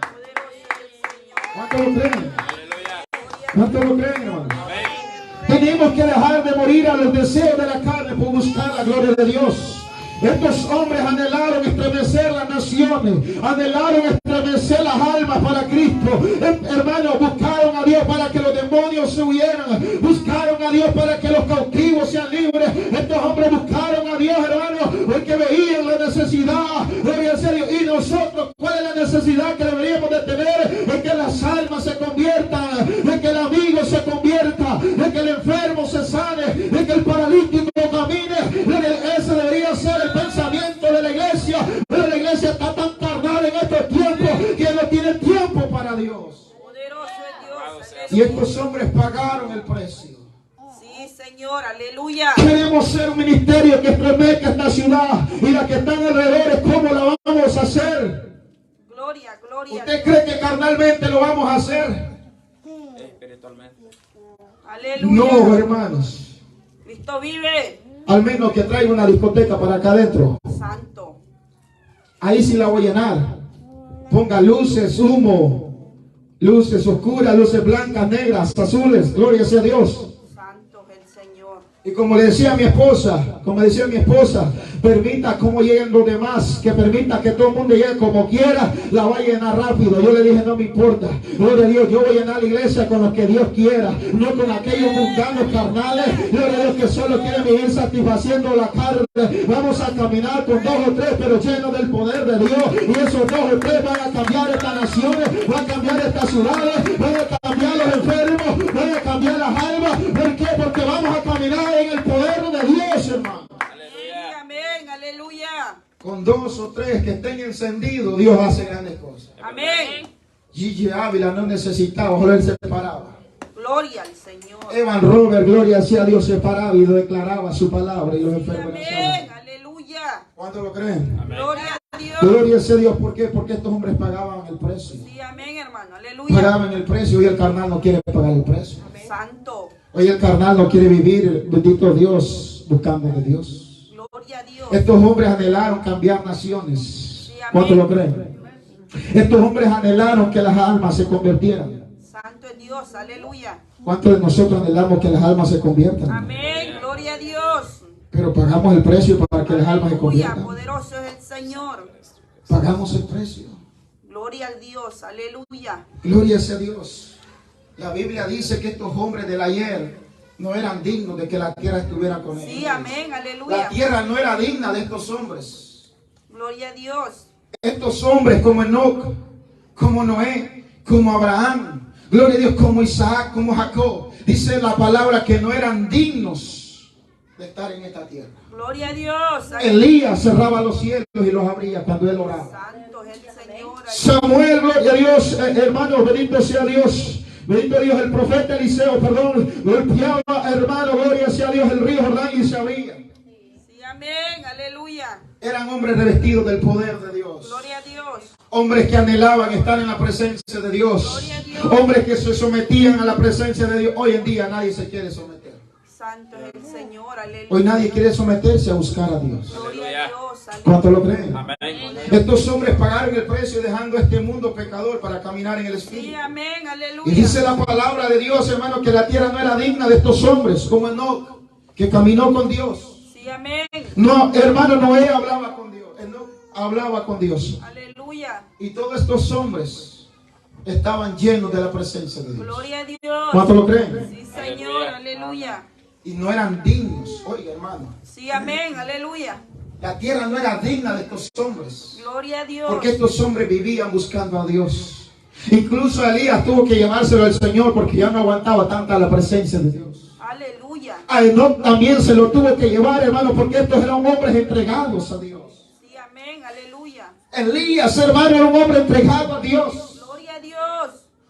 ¿Cuánto lo creen? ¿Cuánto lo creen, hermano? Tenemos que dejar de morir a los deseos de la carne por buscar la gloria de Dios. Estos hombres anhelaron estremecer las naciones, anhelaron estremecer las almas para Cristo. Hermanos, buscaron a Dios para que los demonios se huyeran, buscaron a Dios para que los cautivos sean libres. Estos hombres buscaron a Dios, hermanos, porque veían la necesidad. Y nosotros, ¿cuál es la necesidad que deberíamos de tener? De que las almas se conviertan, de que el amigo se convierta, de que el enfermo se sane, de que el paralítico camine. Ese debería ser el pensamiento de la iglesia. Pero la iglesia está tan carnal en estos tiempos que no tiene tiempo para Dios. Y estos hombres pagaron el precio. Sí, Señor, aleluya. Queremos ser un ministerio que estremezca esta ciudad y las que están alrededor. ¿Cómo la vamos a hacer? Gloria, gloria. ¿Usted cree que carnalmente lo vamos a hacer? Espiritualmente. Aleluya. No, hermanos. Cristo vive. Al menos que traiga una discoteca para acá adentro. Santo. Ahí sí la voy a llenar. Ponga luces, humo, luces oscuras, luces blancas, negras, azules. Gloria sea a Dios. Santo es el Señor. Y como le decía a mi esposa, permita como lleguen los demás, que permita que todo el mundo llegue como quiera, la va a llenar rápido. Yo le dije, no me importa, gloria a Dios, yo voy a llenar la iglesia con los que Dios quiera, no con aquellos mundanos carnales, gloria a Dios, que solo quieren vivir satisfaciendo la carne. Vamos a caminar con 2 o 3, pero llenos del poder de Dios, y esos 2 o 3 van a cambiar estas naciones, van a cambiar estas ciudades, van a cambiar los enfermos, van a cambiar las almas. ¿Por qué? Porque vamos a caminar en el poder de Dios, hermano. Amén, aleluya. Con 2 o 3 que estén encendidos, Dios hace grandes cosas. Amén. Gigi Ávila no necesitaba, solo él se paraba. Gloria al Señor. Evan Robert, gloria sea a Dios, se paraba y declaraba su palabra y los enfermos eran Amén, sanados. aleluya. ¿Cuánto lo creen? Gloria a Dios. Gloria sea a Dios. ¿Por qué? Porque estos hombres pagaban el precio. Sí, amén, hermano, aleluya. Pagaban el precio y el carnal no quiere pagar el precio. Santo. Hoy el carnal no quiere vivir, bendito Dios, buscando de Dios. Gloria a Dios. Estos hombres anhelaron cambiar naciones. Sí, amén. ¿Cuánto lo creen? Estos hombres anhelaron que las almas se convirtieran. Santo es Dios, aleluya. ¿Cuántos de nosotros anhelamos que las almas se conviertan? Amén, gloria a Dios. Pero pagamos el precio para que las almas se Aleluya, conviertan. poderoso es el Señor. Pagamos el precio. Gloria a Dios, aleluya. Gloria sea a Dios. La Biblia dice que estos hombres del ayer no eran dignos de que la tierra estuviera con ellos. Sí, amén, La aleluya. tierra no era digna de estos hombres. Gloria a Dios. Estos hombres como Enoc, como Noé, como Abraham, gloria a Dios, como Isaac, como Jacob. Dice la palabra que no eran dignos de estar en esta tierra. Gloria a Dios. Elías cerraba los cielos y los abría cuando él oraba. Santo es el Señor. Samuel, gloria a Dios, hermano, bendito sea Dios. Bendito Dios, el profeta Eliseo, golpeaba, hermano, gloria sea Dios, el río Jordán y se abría. Sí, amén, aleluya. Eran hombres revestidos del poder de Dios. Gloria a Dios. Hombres que anhelaban estar en la presencia de Dios. Gloria a Dios. Hombres que se sometían a la presencia de Dios. Hoy en día nadie se quiere someter. Santo es el Señor, aleluya. Hoy nadie quiere someterse a buscar a Dios. Gloria a Dios, aleluya. ¿Cuánto lo creen? Amén. Estos hombres pagaron el precio dejando este mundo pecador para caminar en el Sí, Espíritu. amén, Y aleluya. dice la palabra de Dios, hermano, que la tierra no era digna de estos hombres, como Enoc, que caminó con Dios. Sí, amén, No, hermano, Noé hablaba con Dios. Enoc hablaba con Dios. aleluya. Y todos estos hombres estaban llenos de la presencia de Dios. Gloria a Dios. ¿Cuánto lo creen? Sí, Señor, aleluya. Y no eran dignos. Oiga, hermano, Sí, amén, aleluya. la tierra no era digna de estos hombres. Gloria a Dios. Porque estos hombres vivían buscando a Dios. Incluso Elías tuvo que llevárselo al Señor porque ya no aguantaba tanta la presencia de Dios. Aleluya. A Enoc también se lo tuvo que llevar, hermano, porque estos eran hombres entregados a Dios. Sí, amén, aleluya. Elías, hermano, era un hombre entregado a Dios. Gloria a Dios.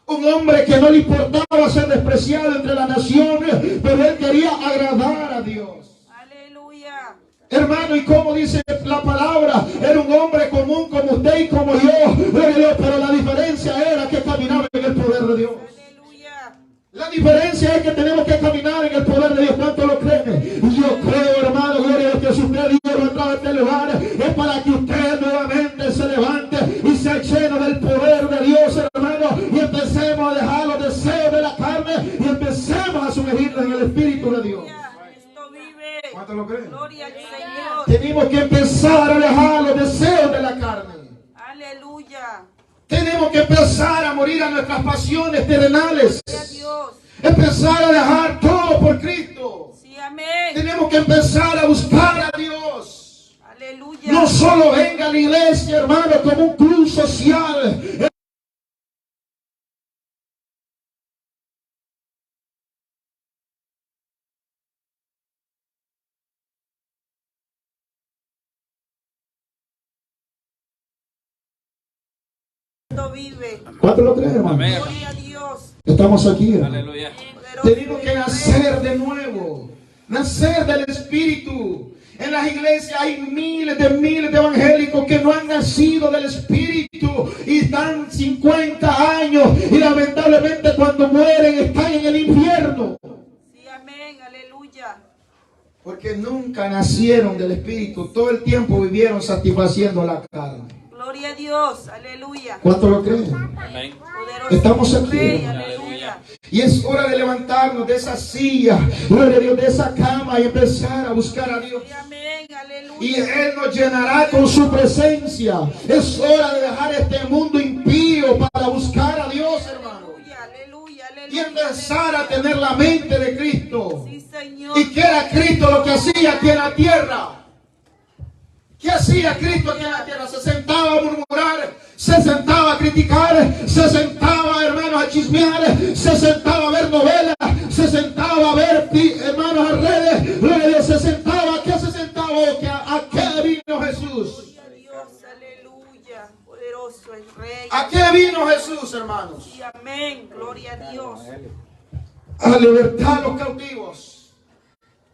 Un hombre que no le importaba ser despreciado entre las naciones, pero él quería agradar a Dios. Aleluya. Hermano, y como dice la palabra, era un hombre común como usted y como yo, pero la diferencia era que caminaba en el poder de Dios. Aleluya. La diferencia es que tenemos que caminar en el poder de Dios. ¿Cuánto lo creen? Yo creo, hermano, gloria a Dios, que si usted Dios lo ha entrado a este lugar, es para que usted nuevamente se levante y sea lleno del poder de Dios, hermano, y empecemos a dejar los deseos de la carne y empecemos a sumergirnos en el Espíritu de Dios. Cristo vive. ¿Cuánto lo creen? Gloria al Señor. Tenemos que empezar a dejar los deseos de la carne. Aleluya. Tenemos que empezar a morir a nuestras pasiones terrenales. Gloria a Dios. Empezar a dejar todo por Cristo. Sí, amén. Tenemos que empezar a buscar a Dios. Aleluya. No solo venga a la iglesia, hermano, como un club social. Cristo vive. ¿Cuánto lo creen, hermano? Amén. Gloria a Dios. Estamos aquí, hermano. Aleluya. Poderoso Tenemos que y nacer de nuevo, nacer del Espíritu. En las iglesias hay miles de evangélicos que no han nacido del Espíritu y están 50 años y lamentablemente cuando mueren están en el infierno. Sí, amén. Aleluya. Porque nunca nacieron del Espíritu, todo el tiempo vivieron satisfaciendo la carne. Gloria a Dios. Aleluya. ¿Cuánto lo creen? Amén. Poderoso Estamos aquí. Rey. Aleluya. Aleluya. Y es hora de levantarnos de esa silla, gloria a Dios, de esa cama y empezar a buscar a Dios. Sí, amén. Aleluya. Y Él nos llenará con su presencia. Es hora de dejar este mundo impío para buscar a Dios, hermano. Aleluya. Aleluya. Y Aleluya. empezar a tener la mente de Cristo. Sí, Señor. ¿Y qué era Cristo lo que hacía aquí en la tierra? ¿Qué hacía Cristo aquí en la tierra? Se sentaba a murmurar, se sentaba a criticar, se sentaba, hermanos, a chismear, se sentaba a ver novelas, se sentaba a ver, hermanos, a redes, gloria a Dios, se sentaba. ¿A qué se sentaba? ¿A qué vino Jesús? Gloria a Dios. Aleluya. Poderoso el Rey. ¿A qué vino Jesús, hermanos? Sí, amén. Gloria a Dios. A libertar a los cautivos,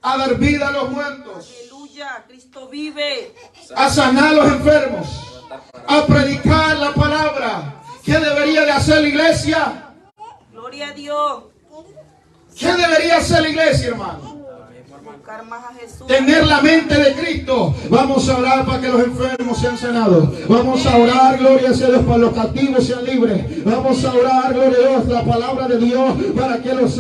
a dar vida a los muertos, Aleluya. Cristo vive. a sanar a los enfermos, a predicar la palabra. ¿Qué debería de hacer la iglesia? Gloria a Dios. ¿Qué debería hacer la iglesia, hermano? Buscar más a Jesús. Tener la mente de Cristo. Vamos a orar para que los enfermos sean sanados. Vamos a orar, gloria a Dios, para los cautivos sean libres. Vamos a orar, gloria a Dios, la palabra de Dios para que las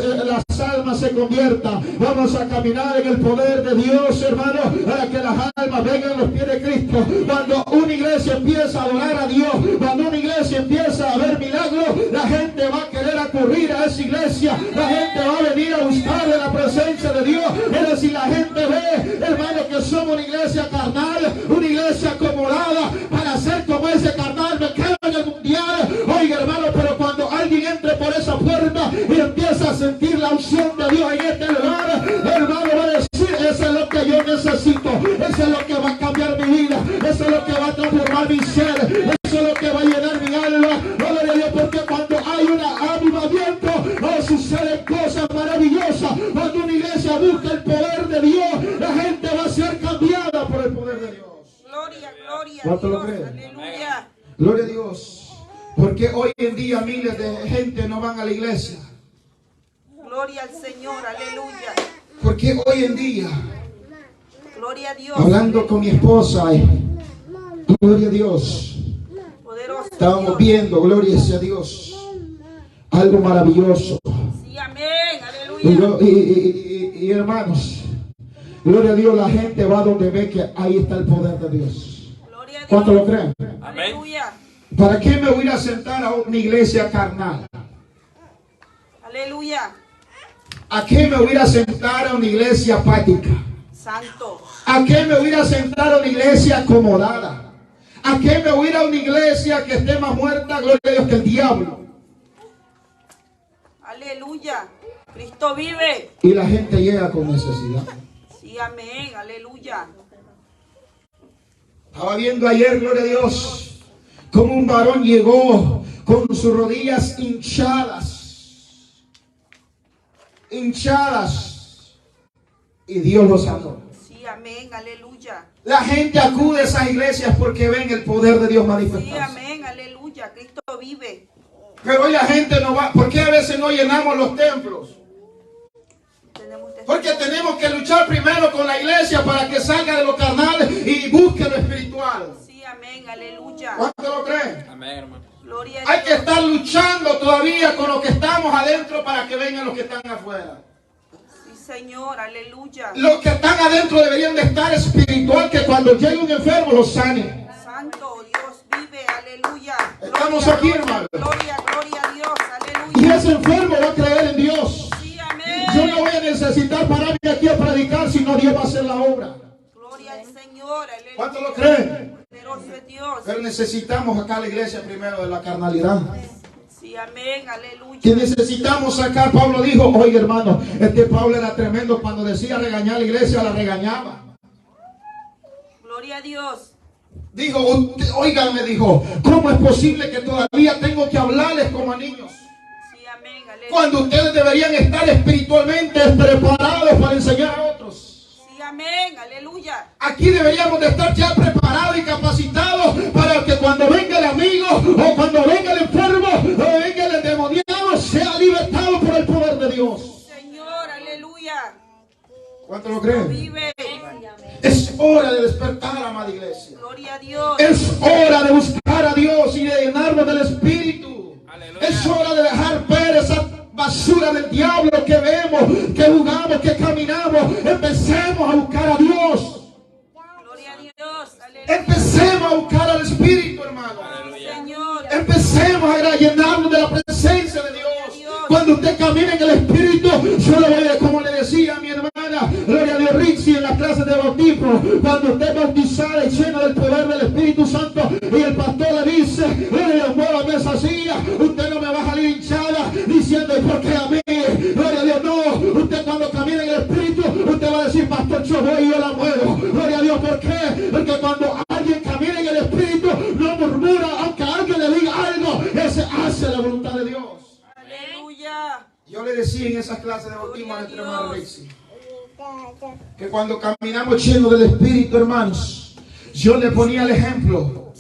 almas se conviertan. Vamos a caminar en el poder de Dios, hermano, para que las almas vengan a los pies de Cristo. Cuando una iglesia empieza a adorar a Dios, cuando una iglesia empieza a ver milagros, la gente va a querer acudir a esa iglesia. La gente va a venir a buscar de la presencia de Dios. Es decir, la gente ve, hermano, que somos una iglesia carnal, una iglesia acomodada para ser como ese carnal, me quedo en el mundial. Oiga, hermano, pero cuando alguien entre por esa puerta y empieza a sentir la unción de Dios en este lugar, hermano, va a decir, eso es lo que yo necesito, eso es lo que va a cambiar mi vida, eso es lo que va a transformar mi ser, eso es lo que va a llenar mi alma. Gloria a Dios, porque cuando hay un avivamiento, suceden cosas maravillosas. Cuando una iglesia busca el poder de Dios, la gente va a ser cambiada por el poder de Dios. Gloria, gloria a ¿Cuánto lo Dios. creen? Aleluya. Gloria a Dios. Porque hoy en día miles de gente no van a la iglesia. Gloria al Señor. Aleluya. Porque hoy en día, Gloria a Dios. hablando con mi esposa, gloria a Dios, Poderoso estábamos Dios. viendo, gloria a Dios, algo maravilloso. Sí, amén. Aleluya. Y hermanos, gloria a Dios, la gente va donde ve que ahí está el poder de Dios. Gloria a Dios. ¿Cuánto lo creen? Aleluya. ¿Para qué me voy a sentar a una iglesia carnal? Aleluya. ¿A qué me voy a sentar a una iglesia apática? Santo. ¿A qué me voy a sentar a una iglesia acomodada? ¿A qué me voy a ir a una iglesia que esté más muerta, gloria a Dios, que el diablo? Aleluya. Cristo vive. Y la gente llega con necesidad. Sí, amén. Aleluya. Estaba viendo ayer, gloria a Dios, como un varón llegó con sus rodillas hinchadas, y Dios los sanó. Sí, amén, aleluya. La gente acude a esas iglesias porque ven el poder de Dios Sí, manifestarse. amén, aleluya. Cristo vive. Pero hoy la gente no va. ¿Por qué a veces no llenamos los templos? Porque tenemos que luchar primero con la iglesia para que salga de lo carnal y busque lo espiritual. Sí, amén, aleluya. ¿Cuánto lo creen? Amén, hermano. Gloria a Hay Dios. que estar luchando todavía con los que estamos adentro para que vengan los que están afuera. Sí, Señor, aleluya. Los que están adentro deberían de estar espiritual, que cuando llegue un enfermo los sane. Santo Dios vive, aleluya. Estamos Gloria, aquí, gloria, hermano. Gloria a Dios, Y aleluya. ese enfermo va a creer en Dios. Sí, amén. Yo no voy a necesitar pararme aquí a predicar, sino Dios va a hacer la obra. Gloria al Señor, aleluya. ¿Cuánto lo creen? Poderoso es Dios. Pero necesitamos sacar la iglesia primero de la carnalidad. Sí, amén, aleluya. Que necesitamos sacar. Pablo dijo, oye hermano, Pablo era tremendo. Cuando decía regañar a la iglesia, la regañaba. Gloria a Dios. Dijo, oigan, me dijo, ¿cómo es posible que todavía tengo que hablarles como a niños? Sí, amén, aleluya. Cuando ustedes deberían estar espiritualmente preparados para enseñar a otros. Sí, amén, aleluya. Aquí deberíamos de estar ya preparados y capacitados para que cuando venga el amigo o cuando venga el enfermo o venga el endemoniado sea libertado por el poder de Dios. Señor, aleluya. ¿Cuánto lo creen? Vive. Es hora de despertar, amada iglesia. Gloria a Dios. Es hora de buscar a Dios y de llenarnos del Espíritu. Aleluya. Es hora de dejar ver esa basura del diablo que vemos, que jugamos, que caminamos. Empecemos a buscar a Dios. Gloria a Dios, aleluya. Empecemos a buscar al Espíritu, hermano. Señor. Empecemos a llenarnos de la presencia de Dios. Cuando usted camina en el Espíritu, yo le voy a, como le decía a mi hermana, gloria a Dios, Rixi, en las clases de bautismo, cuando usted bautizada y llena del poder del Espíritu Santo, y el pastor le dice, gloria a Dios, muévame esa silla, usted no me va a salir hinchada diciendo, ¿por qué a mí? Gloria a Dios, no. Usted cuando camina en el Espíritu, usted va a decir, pastor, yo voy y yo la muevo. Gloria a Dios, ¿por qué? Porque cuando alguien camina en el Espíritu, no murmura, aunque alguien le diga algo, ese hace la voluntad de Dios. Aleluya. Yo le decía en esas clases de bautismo a nuestra hermana Rixi, que cuando caminamos llenos del Espíritu, hermanos, yo le ponía el ejemplo,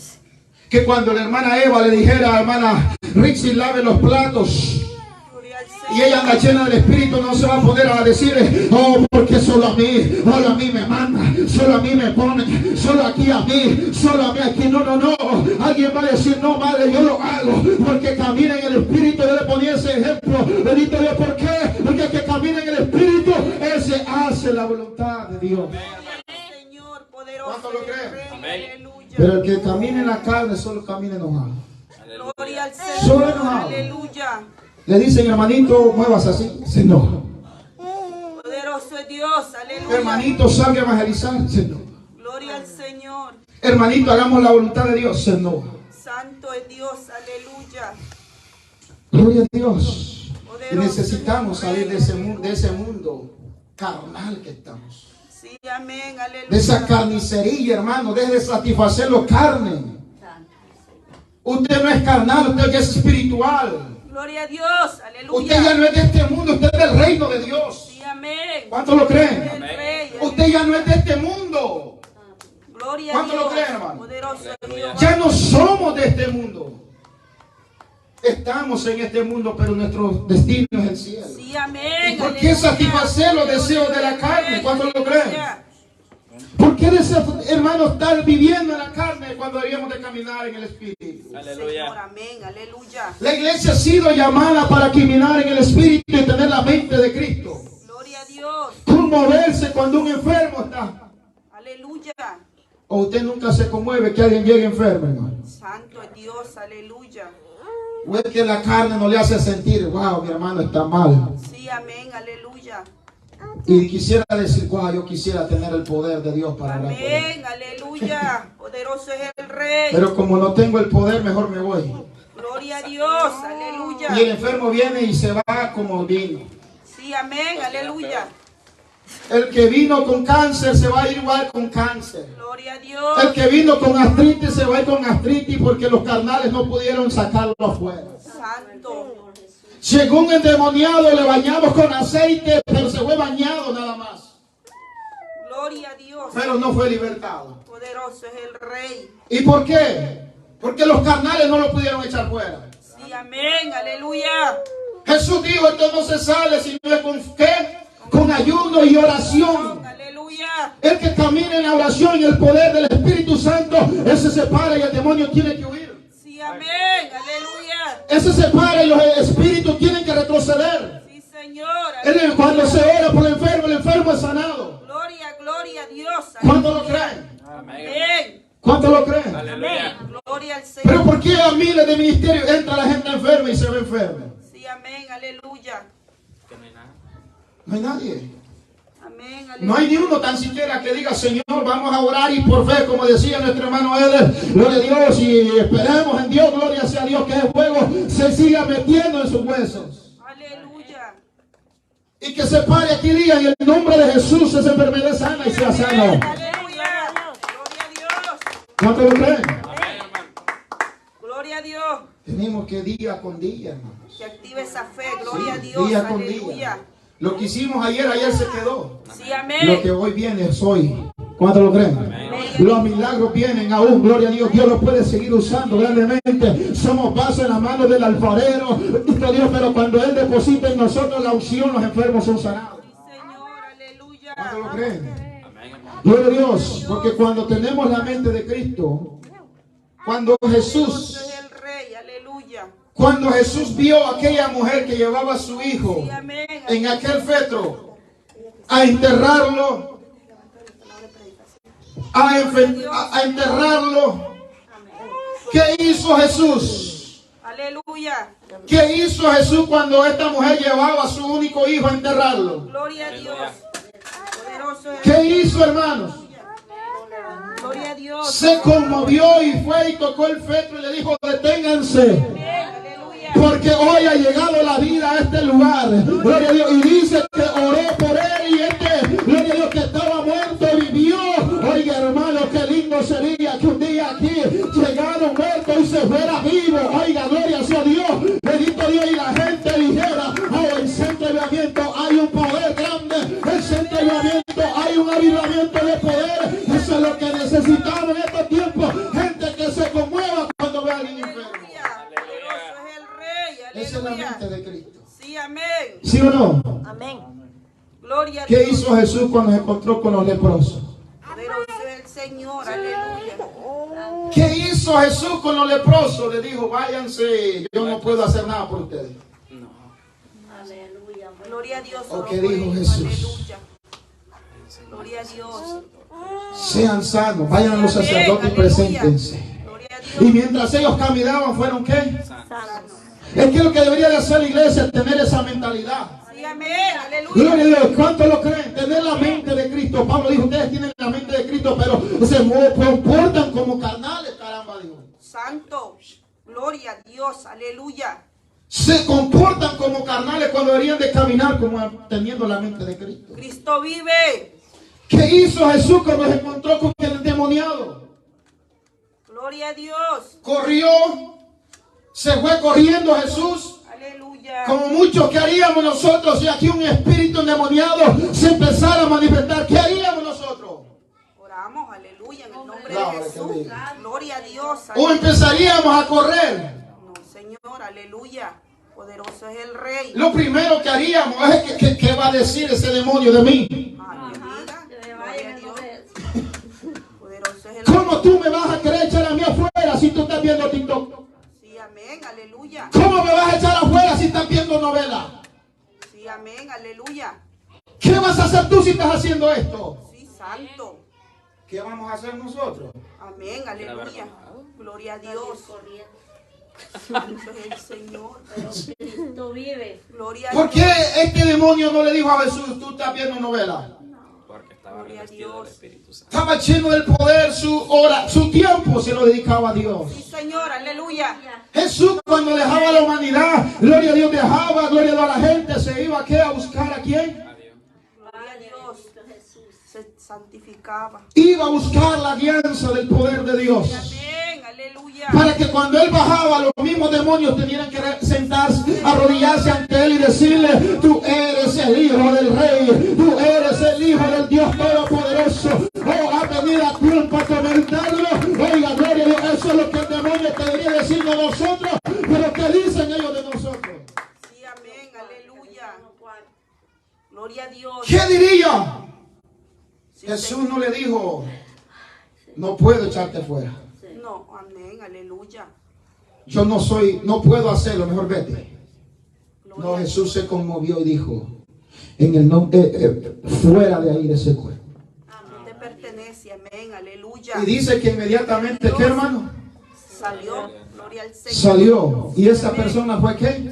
que cuando la hermana Eva le dijera a la hermana Rixi, lave los platos, Gloria al y ella anda llena del Espíritu, no se va a poder a decir, oh, porque solo a mí me manda, solo a mí me pone, solo aquí a mí, solo a mí aquí. No, no, no. Alguien va a decir, no, madre, yo lo hago porque camina en el Espíritu. Yo le ponía ese ejemplo. Bendito Dios, ¿por qué? Porque el que camina en el Espíritu, ese hace la voluntad de Dios. Señor, poderoso. ¿Cuánto lo creen? Rey, Amén. aleluya. Pero el que camina en la carne solo camina enojado. Gloria al Solo Señor, enojado. aleluya. Le dicen, hermanito, muevas así, se enoja. Poderoso es Dios, aleluya. Hermanito, salga a evangelizar, se enoja. Gloria al Señor. Hermanito, hagamos la voluntad de Dios, se enoja. Santo es Dios, aleluya. Gloria a Dios. Y Poderoso necesitamos es el salir Rey. de ese mundo carnal que estamos. Sí, amén, aleluya. De esa carnicería, hermano. Deje de satisfacer los carnes. Usted no es carnal, usted ya es espiritual. Gloria a Dios, aleluya. Usted ya no es de este mundo, usted es del reino de Dios. Sí, amén. ¿Cuántos lo creen? El Rey, Usted ya no es de este mundo. Gloria a ¿Cuánto Dios. lo creen, hermano? Poderoso es Dios. Ya no somos de este mundo. Estamos en este mundo, pero nuestro destino es el cielo. Sí, amén. ¿Y por qué aleluya. satisfacer los deseos de la carne? ¿Cuántos lo creen? Aleluya. ¿Por qué hermano estar viviendo en la carne cuando deberíamos de caminar en el Espíritu? Señor, Aleluya. amén, aleluya. La iglesia ha sido llamada para caminar en el Espíritu y tener la mente de Cristo. Gloria a Dios. Conmoverse cuando un enfermo está. Aleluya. O usted nunca se conmueve que alguien llegue enfermo, hermano. Santo es Dios, aleluya. O es que la carne no le hace sentir, wow, mi hermano está mal. Sí, amén, aleluya. Y quisiera decir, wow, yo quisiera tener el poder de Dios para hablar por él. Amén, aleluya. Poderoso es el Rey. Pero como no tengo el poder, mejor me voy. Gloria a Dios, aleluya. Y el enfermo viene y se va como vino. Sí, amén, aleluya. El que vino con cáncer se va a ir igual con cáncer. Gloria a Dios. El que vino con artritis se va a ir con artritis porque los carnales no pudieron sacarlo afuera. Santo. Según el endemoniado le bañamos con aceite, pero se fue bañado nada más. Gloria a Dios. Pero no fue libertado. Poderoso es el Rey. ¿Y por qué? Porque los carnales no lo pudieron echar fuera. Sí, amén. Aleluya. Jesús dijo, esto no se sale si no es con ¿qué? Con ayuno y oración. Aleluya. El que camina en la oración y el poder del Espíritu Santo, ese se para y el demonio tiene que huir. Sí, amén. Aleluya. Ese se para y los espíritus tienen que retroceder. Sí, Señor. Aleluya. Cuando se ora por el enfermo es sanado. Gloria, gloria a Dios. ¿Cuánto lo creen? Amén. ¿Cuánto lo creen? Aleluya. Gloria al Señor. Pero ¿por qué a miles de ministerios entra la gente enferma y se ve enferma? Sí, amén. Aleluya. Que no hay nada. No hay nadie. Amén. Aleluya. No hay ni uno tan siquiera que diga, Señor, vamos a orar y por fe, como decía nuestro hermano Eder, gloria a Dios y esperemos en Dios, gloria sea a Dios, que el fuego se siga metiendo en sus huesos. Aleluya. Y que se pare aquí día y en el nombre de Jesús esa enfermedad sana y sea sana. Aleluya. Gloria a Dios. ¿Cuánto lo creen? Amén, hermano. Gloria a Dios. Tenemos que día con día, hermanos. Que active esa fe. Gloria a Dios. Día con Aleluya. día. Lo que hicimos ayer se quedó. Sí, Lo amén. que hoy viene es hoy. ¿Cuánto lo creen? Amén. Los milagros vienen aún, gloria a Dios. Dios los puede seguir usando grandemente. Somos vasos en las manos del alfarero. Dios, pero cuando Él deposita en nosotros la unción, los enfermos son sanados. Sí, Señor. Aleluya. ¿Cuánto lo creen? Amén, hermano. Gloria a Dios, porque cuando tenemos la mente de Cristo, cuando Poderoso Jesús, es el Rey. Aleluya. cuando Jesús vio a aquella mujer que llevaba a su hijo Sí, amén. en aquel fetro, a enterrarlo, a enterrarlo, ¿qué hizo Jesús? Aleluya. ¿Qué hizo Jesús cuando esta mujer llevaba a su único hijo a enterrarlo? Gloria a Dios. Poderoso es el ¿Qué hizo, hermanos? Gloria a Dios. Se conmovió y fue y tocó el fetro y le dijo, deténganse, Aleluya. porque hoy ha llegado la vida a este lugar. Gloria a Dios. Y dice que oró por él y gloria a Dios, que estaba muerto, vivió. Oiga, hermano, qué lindo sería que un día aquí llegara un muerto y se fuera vivo. Oiga, gloria sea a Dios. Bendito Dios, y la gente dijera, oh, en Centro de Avivamiento hay un poder grande. En Centro de Avivamiento hay un avivamiento de poder. Eso es lo que necesitamos en estos tiempos. Gente que se conmueva cuando ve a alguien enfermo. Aleluya. Poderoso es el Rey. Esa es la Aleluya. mente de Cristo. Sí, amén. ¿Sí o no? Amén. Gloria a ¿Qué Dios. hizo Jesús cuando se encontró con los leprosos? Poderoso es el Señor. Aleluya. ¿Qué hizo Jesús con los leprosos? Le dijo, váyanse, yo no puedo hacer nada por ustedes. No. Aleluya. Gloria a Dios. ¿O qué oró por dijo ellos. Jesús? Aleluya. Gloria a Dios. Sean sanos, vayan a los sacerdotes y preséntense. Gloria a Y Dios. mientras ellos caminaban, ¿fueron qué? Sanos. Es que lo que debería de hacer la iglesia es tener esa mentalidad. Sí, amén. Aleluya. Gloria a Dios, ¿cuánto lo creen? Tener la mente de Cristo. Pablo dijo, ustedes tienen la mente de Cristo, pero se comportan como carnales, caramba, dijo. Santo. Gloria a Dios. Aleluya. Se comportan como carnales cuando deberían de caminar como teniendo la mente de Cristo. Cristo vive. ¿Qué hizo Jesús cuando se encontró con el endemoniado? Gloria a Dios. Corrió, se fue corriendo Jesús. Aleluya. Como muchos, ¿qué haríamos nosotros si aquí un espíritu endemoniado se empezara a manifestar? ¿Qué haríamos nosotros? Oramos, aleluya, en el nombre Gloria de a Jesús. Dios. Gloria a Dios. ¿O Aleluya. empezaríamos a correr? No, Señor, aleluya. Poderoso es el Rey. Lo primero que haríamos es que ¿qué va a decir ese demonio de mí? Aleluya. Gloria a Dios. Poderoso es el Rey. ¿Cómo tú me vas a querer echar a mí afuera si tú estás viendo TikTok? Sí, amén, aleluya. ¿Cómo me vas a echar afuera si estás viendo novela? Sí, amén, aleluya. ¿Qué vas a hacer tú si estás haciendo esto? Sí, santo. ¿Qué vamos a hacer nosotros? Amén, aleluya. Gloria a Dios. Santo es el Señor. Cristo vive. Gloria a ¿Por Dios. qué este demonio no le dijo a Jesús, tú estás viendo novela? Porque estaba Gloria a revestido Dios. del Espíritu Santo. Estaba lleno del poder, su tiempo se lo dedicaba a Dios. Sí, Señor, aleluya. Jesús cuando dejaba la humanidad, gloria a Dios, dejaba, gloria a Dios, a la gente, se iba ¿qué? A buscar a quién. Adiós. Gloria a Dios. santificaba. Iba a buscar la alianza del poder de Dios. Amén, aleluya. Para que cuando él bajaba, los mismos demonios tenían que sentarse, arrodillarse ante él y decirle: tú eres el hijo del rey, tú eres el hijo del Dios todopoderoso. Oh, ha venido a tiempo a atormentarlo. Oiga, gloria a Dios, eso es lo que el demonio debería decir de nosotros, pero ¿qué dicen ellos de nosotros? Sí, amén, aleluya. Gloria a Dios. ¿Qué diría? Sí, Jesús no le dijo: no puedo echarte fuera. no, amén, aleluya. Yo no puedo hacerlo, mejor vete. Gloria No, a Jesús se conmovió y dijo: en el nombre, fuera de ahí de ese cuerpo. Dios te pertenece, amén, aleluya. Y dice que inmediatamente, ¿qué, hermano? Salió, gloria al Señor. Salió. ¿Y esa Amén. persona fue qué?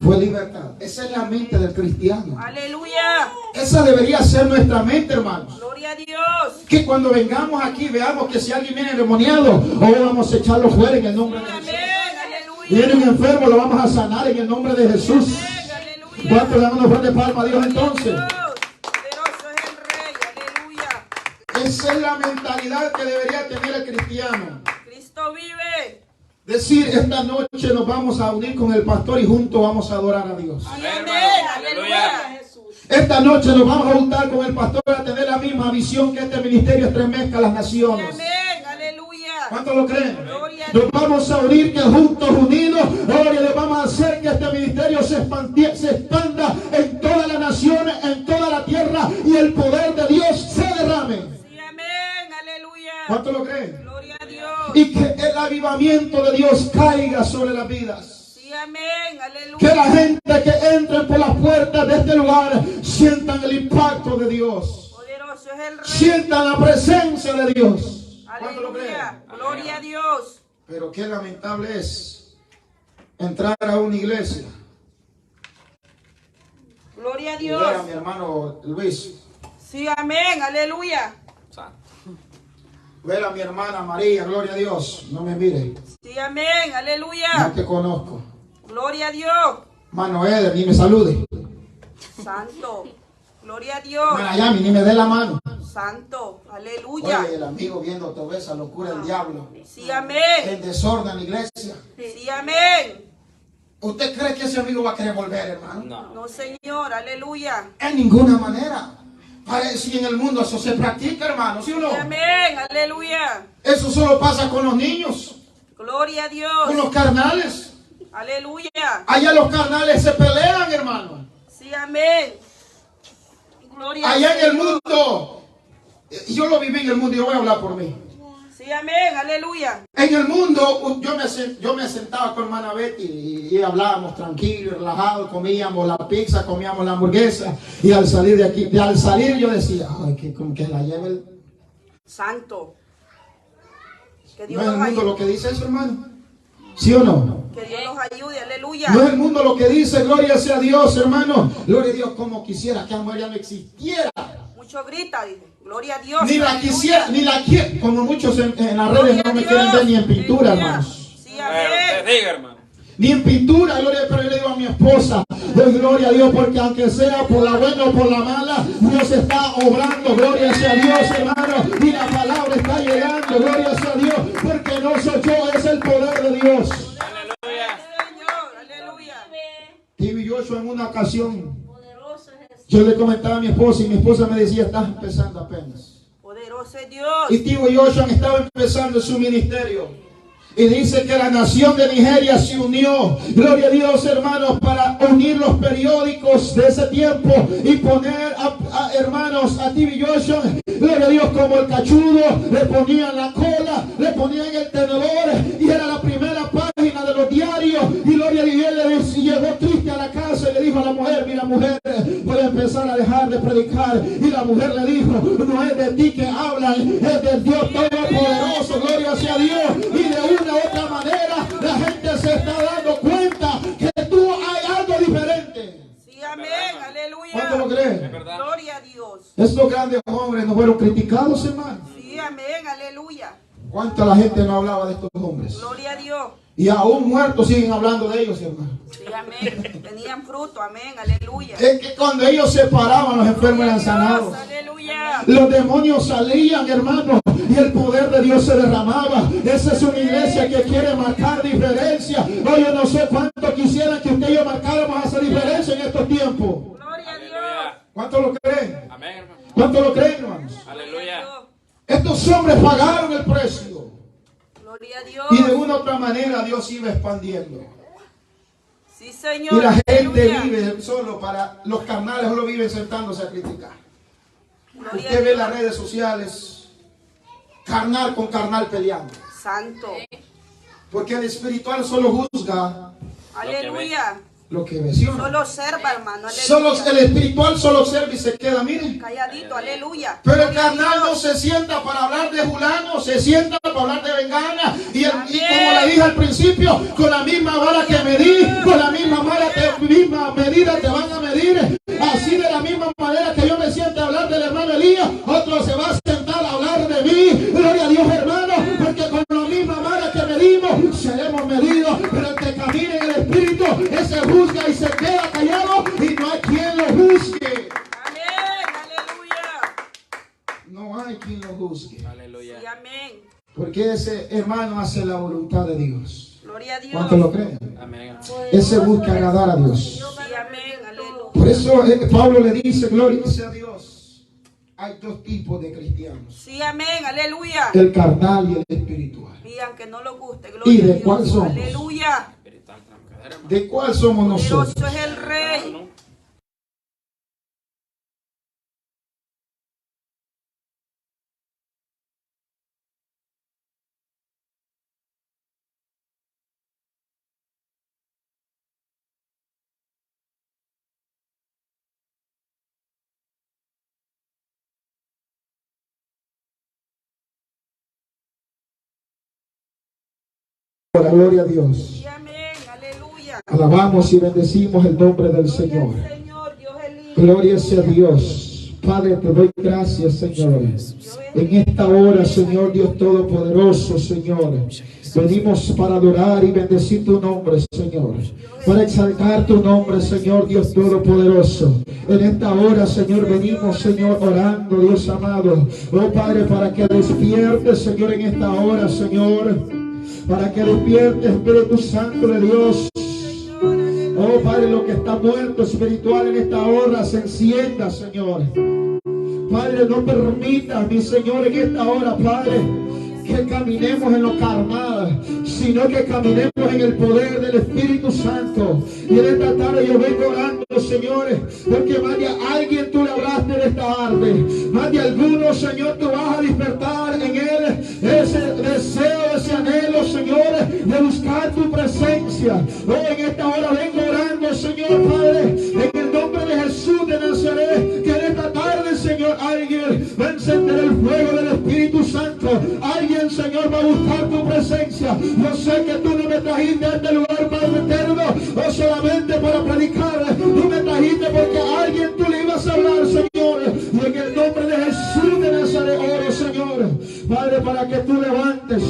Fue libertad. Esa es la mente del cristiano. Aleluya, Esa debería ser nuestra mente, hermanos. gloria a Dios. Que cuando vengamos aquí veamos que si alguien viene endemoniado, hoy vamos a echarlo fuera en el nombre de Jesús. Amén, aleluya. Viene un enfermo, lo vamos a sanar en el nombre de Jesús. Amén, aleluya. ¿Cuánto le damos una fuerte palma a Dios entonces? Dios, poderoso es el Rey, aleluya. Esa es la mentalidad que debería tener el cristiano. Cristo vive. Decir: esta noche nos vamos a unir con el pastor y juntos vamos a adorar a Dios. Sí, Amén, amén, hermano. aleluya. Esta noche nos vamos a juntar con el pastor a tener la misma visión que este ministerio estremezca a las Sí, naciones. amén, aleluya. ¿Cuántos lo creen? Gloria a Nos vamos a unir que juntos, unidos, gloria, le vamos a hacer que este ministerio se expanda en todas las naciones, en toda la tierra, y el poder de Dios se derrame. Sí, amén, aleluya. ¿Cuántos lo creen? Gloria a Dios. Y que el avivamiento de Dios caiga sobre las vidas. Sí, amén, aleluya. Que la gente que entre por las puertas de este lugar sientan el impacto de Dios. Poderoso es el Rey. Sientan la presencia de Dios. ¿Cuántos lo creen? Aleluya. Gloria a Dios. Pero qué lamentable es entrar a una iglesia Gloria a y ver a Dios. mi hermano Luis, Sí, amén, aleluya. Santo. ver a mi hermana María, gloria a Dios, no me mire, Sí, amén, no aleluya. te conozco. Gloria a Dios. Mano Eder, ni me salude. Santo. Gloria a Dios. Mana Yami, ni me dé la mano. Santo. Aleluya. Oye, el amigo viendo toda esa locura del diablo, Sí, amén. el desorden en la iglesia. Sí, amén. ¿Usted cree que ese amigo va a querer volver, hermano? No. No, Señor, aleluya. En ninguna manera. Parece si en el mundo eso se practica, hermano, ¿sí o no? Sí, amén, aleluya. Eso solo pasa con los niños, Gloria a con Dios. los carnales. Aleluya. Allá los carnales se pelean, hermano. Sí, amén. Gloria Allá al en el Señor. mundo, yo lo viví en el mundo y yo voy a hablar por mí. Sí, amén, aleluya. En el mundo, yo me sentaba con hermana Betty y hablábamos tranquilos, relajados, comíamos la pizza, comíamos la hamburguesa, y al salir de aquí, al salir yo decía: ay, que como que la lleve el... Santo. Que ¿No Dios es el los mundo lo ayude. que dice eso, hermano? ¿Sí o no? Que Dios los ayude, aleluya. No es el mundo lo que dice, gloria sea a Dios, hermano. Gloria a Dios, como quisiera que amor ya no existiera. Mucho grita, dice. Gloria a Dios. Ni la aleluya. quisiera, ni la quiero. Como muchos en las Gloria redes no a me Dios. quieren ver ni en pintura, Aleluya. hermanos. Sí, Usted amén. diga, hermano. Ni en pintura, gloria, pero yo le digo a mi esposa: doy gloria a Dios, porque aunque sea por la buena o por la mala, Dios está obrando, gloria sea a Dios, hermano, y la palabra está llegando, gloria sea a Dios, porque no soy yo, es el poder de Dios. Aleluya. Señor, aleluya. Y Joshua en una ocasión, Poderoso es Jesús. yo le comentaba a mi esposa y mi esposa me decía: estás empezando apenas. Poderoso es Dios. Y tío Joshua estaba empezando su ministerio. Y dice que la nación de Nigeria se unió, gloria a Dios, hermanos, para unir los periódicos de ese tiempo y poner a hermanos, a TV Joshua, gloria a Dios, como el cachudo, le ponían la cola, le ponían el tenedor, y era la primera página de los diarios. Y gloria a Dios, él llegó triste a la casa y le dijo a la mujer: mira, mujer, voy a empezar a dejar de predicar. Y la mujer le dijo: no es de ti que hablan, es del Dios Todopoderoso, gloria sea a Dios. Y de una u otra manera la gente se está dando cuenta que tú hay algo diferente. Sí, amén, aleluya. ¿Cuánto lo Es creen? verdad. Gloria a Dios. Estos grandes hombres no fueron criticados, hermano. Sí, amén, aleluya. ¿Cuánta la gente no hablaba de estos hombres? Gloria a Dios. Y aún muertos siguen hablando de ellos, hermano. Sí, amén. Tenían fruto, amén, aleluya. Es que cuando ellos se paraban, los enfermos eran sanados. Aleluya. Los demonios salían, hermano, y el poder de Dios se derramaba. Esa es una iglesia que quiere marcar diferencia. No, yo no sé cuánto quisieran que usted y yo marcáramos esa diferencia en estos tiempos. Gloria a Dios. ¿Cuántos lo creen? Amén, hermano. ¿Cuántos lo creen, hermanos? Aleluya. Estos hombres pagaron el precio. Gloria a Dios. Y de una u otra manera Dios iba expandiendo. Sí, Señor. Y la gente Aleluya. vive solo para los carnales, solo viven sentándose a criticar. Gloria a Usted ve Dios. las redes sociales, carnal con carnal peleando. Santo. Porque el espiritual solo juzga Aleluya. lo que ve, ¿sí o no? Solo observa, hermano. Aleluya. Solo el espiritual solo observa y se queda, miren. Calladito, aleluya. Pero el Gloria a carnal no Dios. se sienta para hablar de fulano, se sienta para hablar de vengana. Y como Amén. le dije al principio, con la misma vara que medí, con la misma misma medida te van a medir. Así de la misma manera que yo me siento a hablar del hermano Elías, otro se va a sentar a hablar de mí. Gloria a Dios, hermano, porque con la misma vara que medimos, seremos medidos. Pero el que camina en el Espíritu, ese juzga y se queda callado y no hay quien lo juzgue. Amén, aleluya. No hay quien lo juzgue. Aleluya. Sí, amén. Porque ese hermano hace la voluntad de Dios. Gloria a Dios. ¿Cuántos lo creen? Amén. Ese busca agradar a Dios. Sí, amén, aleluya. Por eso Pablo le dice, gloria sea a Dios. Hay dos tipos de cristianos. Sí, amén, aleluya. El carnal y el espiritual. Y aunque no lo guste, ¿Y gloria de a Dios. cuál somos? Aleluya. Espiritual tenemos que ver, hermano. ¿De cuál somos nosotros? Poderoso es el Rey. ¿No? Gloria a Dios. Sí, amén, aleluya. Alabamos y bendecimos el nombre del Gloria Señor. al Señor, Dios es lindo. Gloria sea a Dios. Padre, te doy gracias, Señor. En esta hora, Señor Dios Todopoderoso, Señor, venimos para adorar y bendecir tu nombre, Señor. Para exaltar tu nombre, Señor Dios Todopoderoso. En esta hora, Señor, venimos, Señor, orando, Dios amado. Oh Padre, para que despiertes, Señor, en esta hora, Señor. Para que despiertes, Espíritu Santo de Dios. Oh Padre, lo que está muerto espiritual en esta hora se encienda, Señor. Padre, no permita, mi Señor, en esta hora, Padre, que caminemos en lo carnal, sino que caminemos en el poder del Espíritu Santo. Y en esta tarde yo vengo orando, señores, porque más de alguien tú le hablaste de esta tarde. Más de algunos, Señor, tú vas a despertar en él ese deseo, ese anhelo, Señor, de buscar tu presencia. Hoy en esta hora vengo orando, Señor Padre, en el nombre de Jesús de Nazaret, que en esta tarde, Señor, alguien va a encender el fuego del Espíritu Santo. Alguien, Señor, va a buscar tu presencia. Yo sé que tú no me trajiste a este lugar, Padre eterno, no solamente para predicar. Tú me trajiste porque a alguien tú le ibas a hablar, Señor. Y en el nombre de Jesús de Nazaret oro, Señor, Padre, para que tú levantes,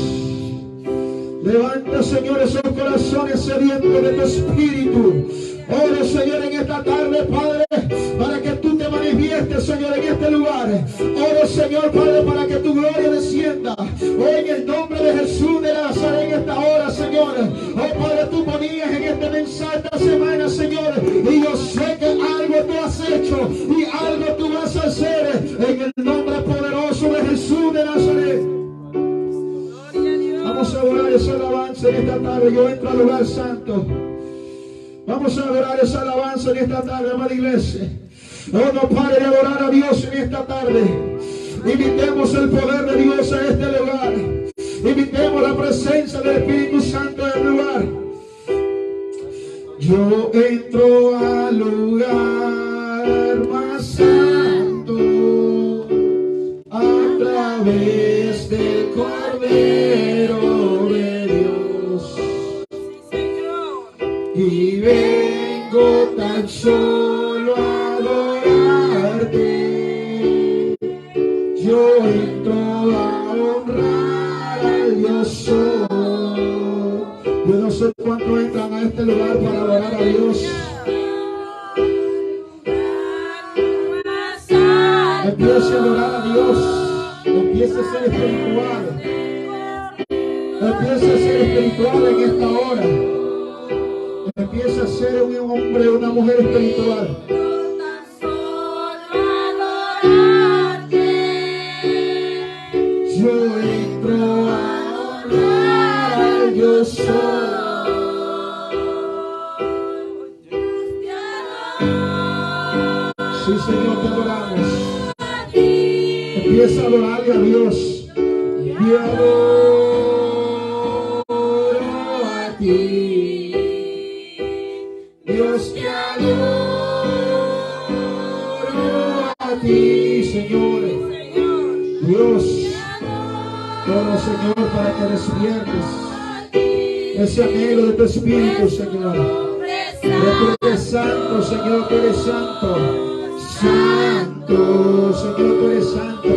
Señor, esos corazones sedientos de tu Espíritu. Oro, Señor, en esta tarde, Padre, para que tú te manifiestes, Señor, en este lugar. Oro, Señor, Padre, para que tu gloria descienda. Hoy en el nombre de Jesús de Nazaret, en esta hora, Señor. Oh, Padre, tú ponías en este mensaje esta semana, Señor. Y yo sé que algo tú has hecho y algo tú vas a hacer. En el nombre poderoso de Jesús de Nazaret. Vamos a adorar esa alabanza en esta tarde. Yo entro al lugar santo. Vamos a adorar esa alabanza en esta tarde, amada iglesia. Oh, no pare de adorar a Dios en esta tarde. Invitemos el poder de Dios a este lugar. Invitemos la presencia del Espíritu Santo en el lugar. Yo entro al lugar más santo a través del Cordero de Dios. Y vengo tan solo a adorarte. Yo entro a honrar a Yo no sé cuánto entran a este lugar para adorar a Dios. Empiece a adorar a Dios. Empiece a ser espiritual. Empiece a ser espiritual en esta hora. Empiece a ser un hombre, una mujer espiritual. Yo entro a honrar al Dios soy. Sí, Señor, te adoramos. Empieza a adorarle a Dios. Yo adoro a ti. Dios, te adoro a ti, Señor. Dios, oro, Señor, para que despiertes ese anhelo de tu espíritu, Señor. De tú eres santo, Señor, tú eres santo. Santo, Señor, tú eres santo.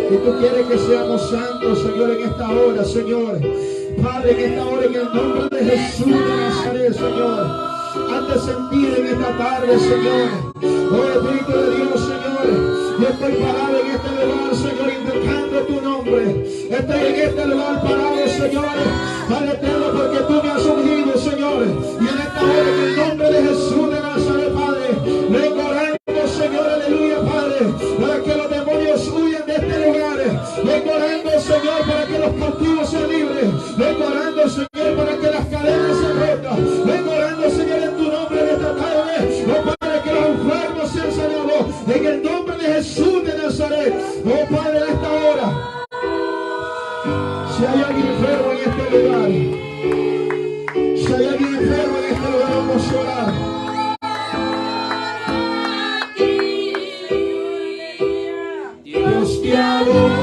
Y tú quieres que seamos santos, Señor, en esta hora, Señor. Padre, en esta hora, en el nombre de Jesús de Nazaret, Señor. Hazte sentir en esta tarde, Señor. Oh, Espíritu de Dios, Señor. Yo estoy parado en este lugar, Señor, invocando tu nombre. Estoy en este lugar parado, Señor. Padre eterno, porque tú me has ungido, Señor. Y en esta hora, en el nombre de Jesús de Nazaret, Padre, vengo orando, Señor, aleluya, Padre, para que los demonios huyan de este lugar. Vengo orando, Señor, para que los cautivos sean libres. Vengo orando, Señor, para que las cadenas se rotan. Vengo orando, Señor, en tu nombre en esta tarde. Oh, Padre, que los enfermos sean sanados. En el nombre de Jesús de Nazaret. Oh, Padre, en esta hora. Si hay alguien enfermo en este lugar. Si hay alguien enfermo en este lugar, vamos a orar. Dios, te adoro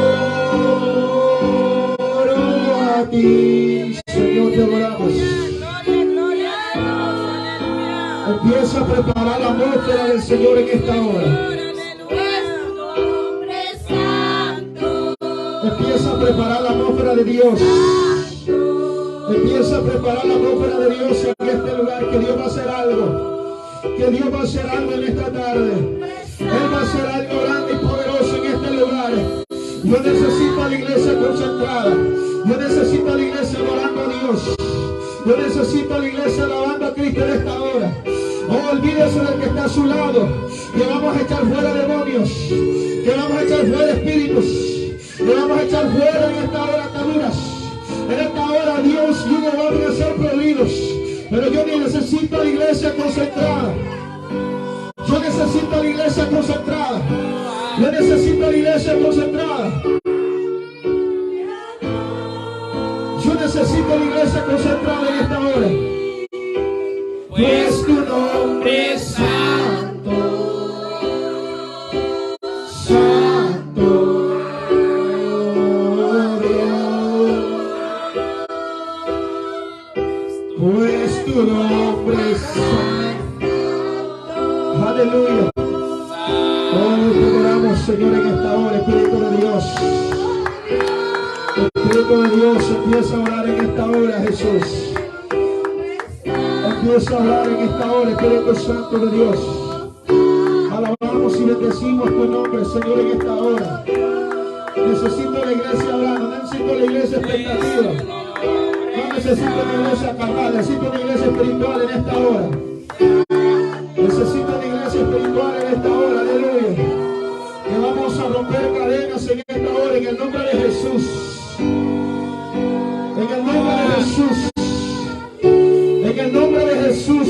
a ti. Señor, te adoramos. Empieza a preparar la atmósfera del Señor en esta hora. Empieza a preparar la atmósfera de Dios. Empieza a preparar la atmósfera de Dios en este lugar. Que Dios va a hacer algo. Que Dios va a hacer algo en esta tarde. Él va a hacer algo grande y poderoso en este lugar. Yo necesito a la iglesia concentrada. Yo necesito a la iglesia adorando a Dios. Yo necesito a la iglesia alabando a Cristo en esta hora. Oh, olvídese del que está a su lado. Que vamos a echar fuera demonios. Que vamos a echar fuera espíritus. Que vamos a echar fuera en esta hora ataduras. En esta hora Dios y uno van a ser prohibidos. Pero yo necesito a la iglesia concentrada. Yo necesito a la iglesia concentrada. Yo necesito a la iglesia concentrada. Yo necesito a la iglesia concentrada en esta hora. Pues tu nombre es santo. Santo. Pues tu nombre es santo. Aleluya. Oh, te adoramos, Señor, en esta hora, Espíritu de Dios. Espíritu de Dios, empieza a orar en esta hora, Jesús. Empieza a orar en esta hora, Espíritu Santo de Dios. Alabamos y bendecimos tu nombre, Señor, en esta hora. Necesito la iglesia hablando, necesito la iglesia expectativa. No necesito una iglesia carnal, necesito una iglesia espiritual en esta hora. Necesito una iglesia espiritual en esta hora, aleluya. Que vamos a romper cadenas en esta hora, en el nombre de Jesús. En el nombre de Jesús. En el nombre de Jesús.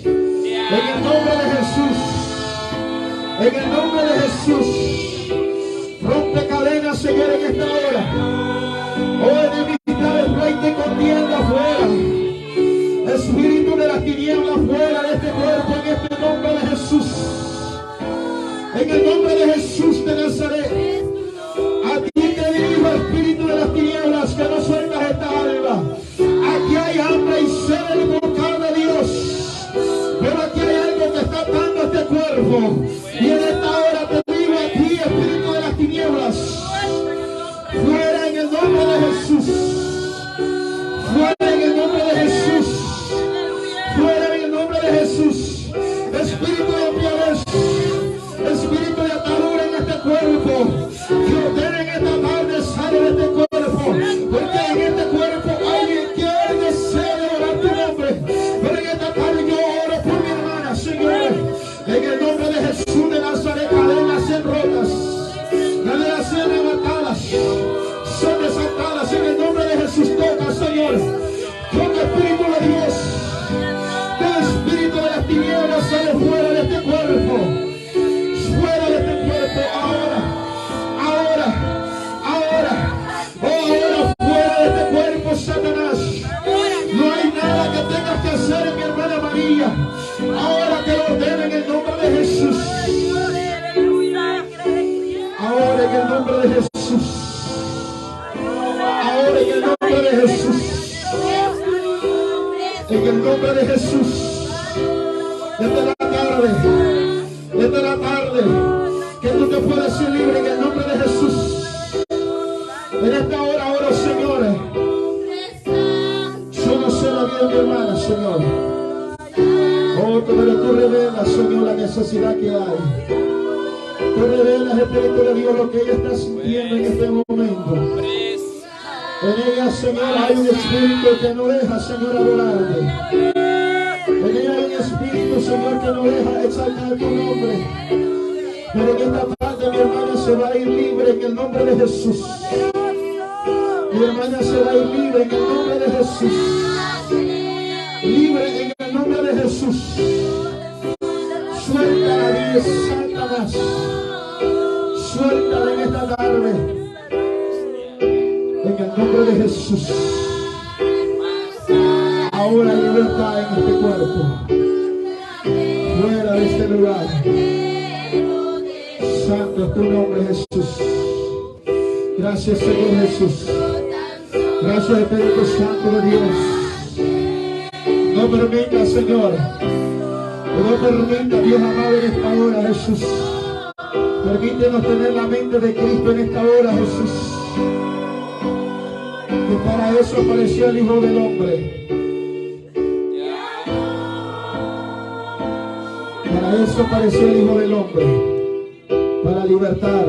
En el nombre de Jesús. En el nombre de Jesús. Rompe cadenas, Señor, en esta hora. Oh, enemistad, pleito y contienda afuera. Espíritu de las tinieblas fuera de este cuerpo, en este nombre de Jesús. En el nombre de Jesús de Nazaret. A ti te dirijo, espíritu de las tinieblas, que no sueltas esta alma. Aquí hay hambre y sed de buscar de Dios. Pero aquí hay algo que está atando este cuerpo. Y en esta hora te digo a ti, espíritu de las tinieblas, fuera en el nombre de Jesús. Fuera en el nombre En el nombre de Jesús. Esta es la tarde. Esta es la tarde que tú te puedes ir libre en el nombre de Jesús. En esta hora oro, Señor. Yo no sé la vida de mi hermana, Señor. Oh, pero tú revelas, Señor, la necesidad que hay. Tú revelas, Espíritu de Dios, lo que ella está sintiendo en este momento. En ella, Señor, hay un espíritu que no deja, Señor, adorarte. En ella hay un espíritu, Señor, que no deja exaltar tu nombre. Pero en esta tarde mi hermana se va a ir libre en el nombre de Jesús. Mi hermana se va a ir libre en el nombre de Jesús. Libre en el nombre de Jesús. Suéltala, Dios, Satanás. Suéltala en esta tarde. En el nombre de Jesús. Ahora hay libertad en este cuerpo. Fuera de este lugar. Santo es tu nombre, Jesús. Gracias, Señor Jesús. Gracias, Espíritu Santo de Dios. No permita, Señor. No permita, Dios amado, en esta hora, Jesús. Permítenos tener la mente de Cristo en esta hora, Jesús. Que para eso apareció el Hijo del Hombre. Para eso apareció el Hijo del Hombre. Para libertar.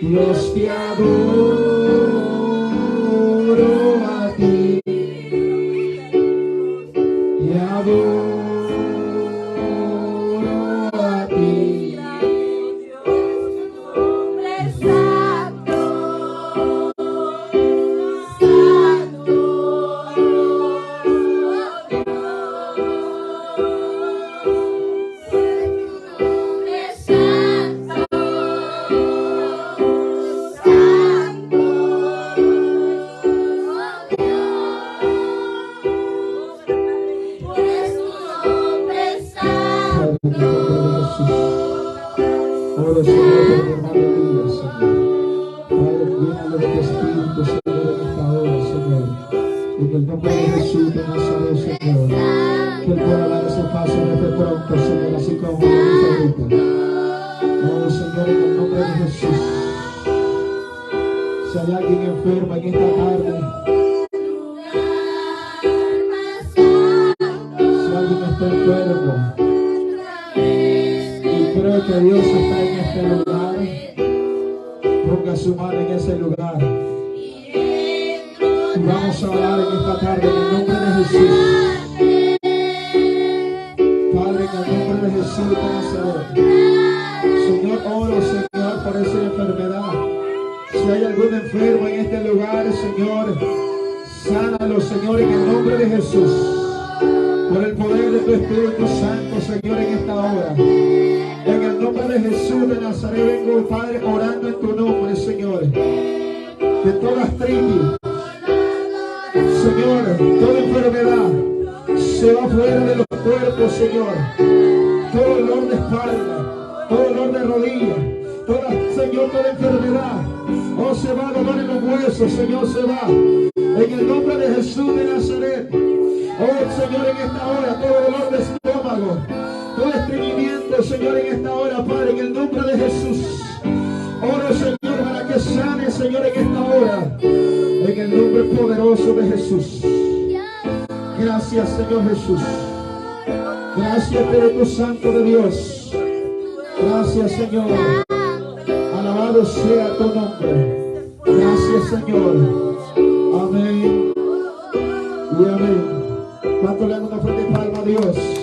Dios te adoro a ti, te adoro a ti. Santo, Oro, Señor, por mi hermano Elías, Señor. Padre, llénalo de tu espíritu, Señor, en esta hora, Señor. En el nombre de Jesús de Nazaret, Señor. pronto, Señor, así como lo dice ahorita. Oh, Señor, en el nombre de Jesús. Si hay alguien enfermo en esta tarde, si alguien está enfermo y cree que Dios está en este lugar, ponga su mano en ese lugar. Y vamos a orar en esta tarde en el nombre de Jesús. Padre, en el nombre de Jesús de Nazaret. Señor, oro, Señor, por esa enfermedad. Si hay algún enfermo en este lugar, Señor, sánalo, Señor, en el nombre de Jesús. Por el poder de tu Espíritu Santo, Señor, en esta hora. En el nombre de Jesús de Nazaret vengo, Padre, orando en tu nombre, Señor. Que toda artritis, Señor, toda enfermedad se va fuera de los cuerpos, Señor. Todo dolor de espalda, todo dolor de rodilla, Señor, toda enfermedad, oh, se va, dolor en los huesos, Señor, se va. En el nombre de Jesús de Nazaret. Oh, Señor, en esta hora, todo dolor de estómago, todo estreñimiento, Señor, en esta hora, Padre, en el nombre de Jesús. Oro, Señor, para que sane, Señor, en esta hora. En el nombre poderoso de Jesús. Gracias, Señor Jesús. Gracias, Espíritu Santo de Dios. Gracias, Señor. Alabado sea tu nombre. Gracias, Señor. Amén y amén. ¿Cuánto le damos una fuerte palma a Dios?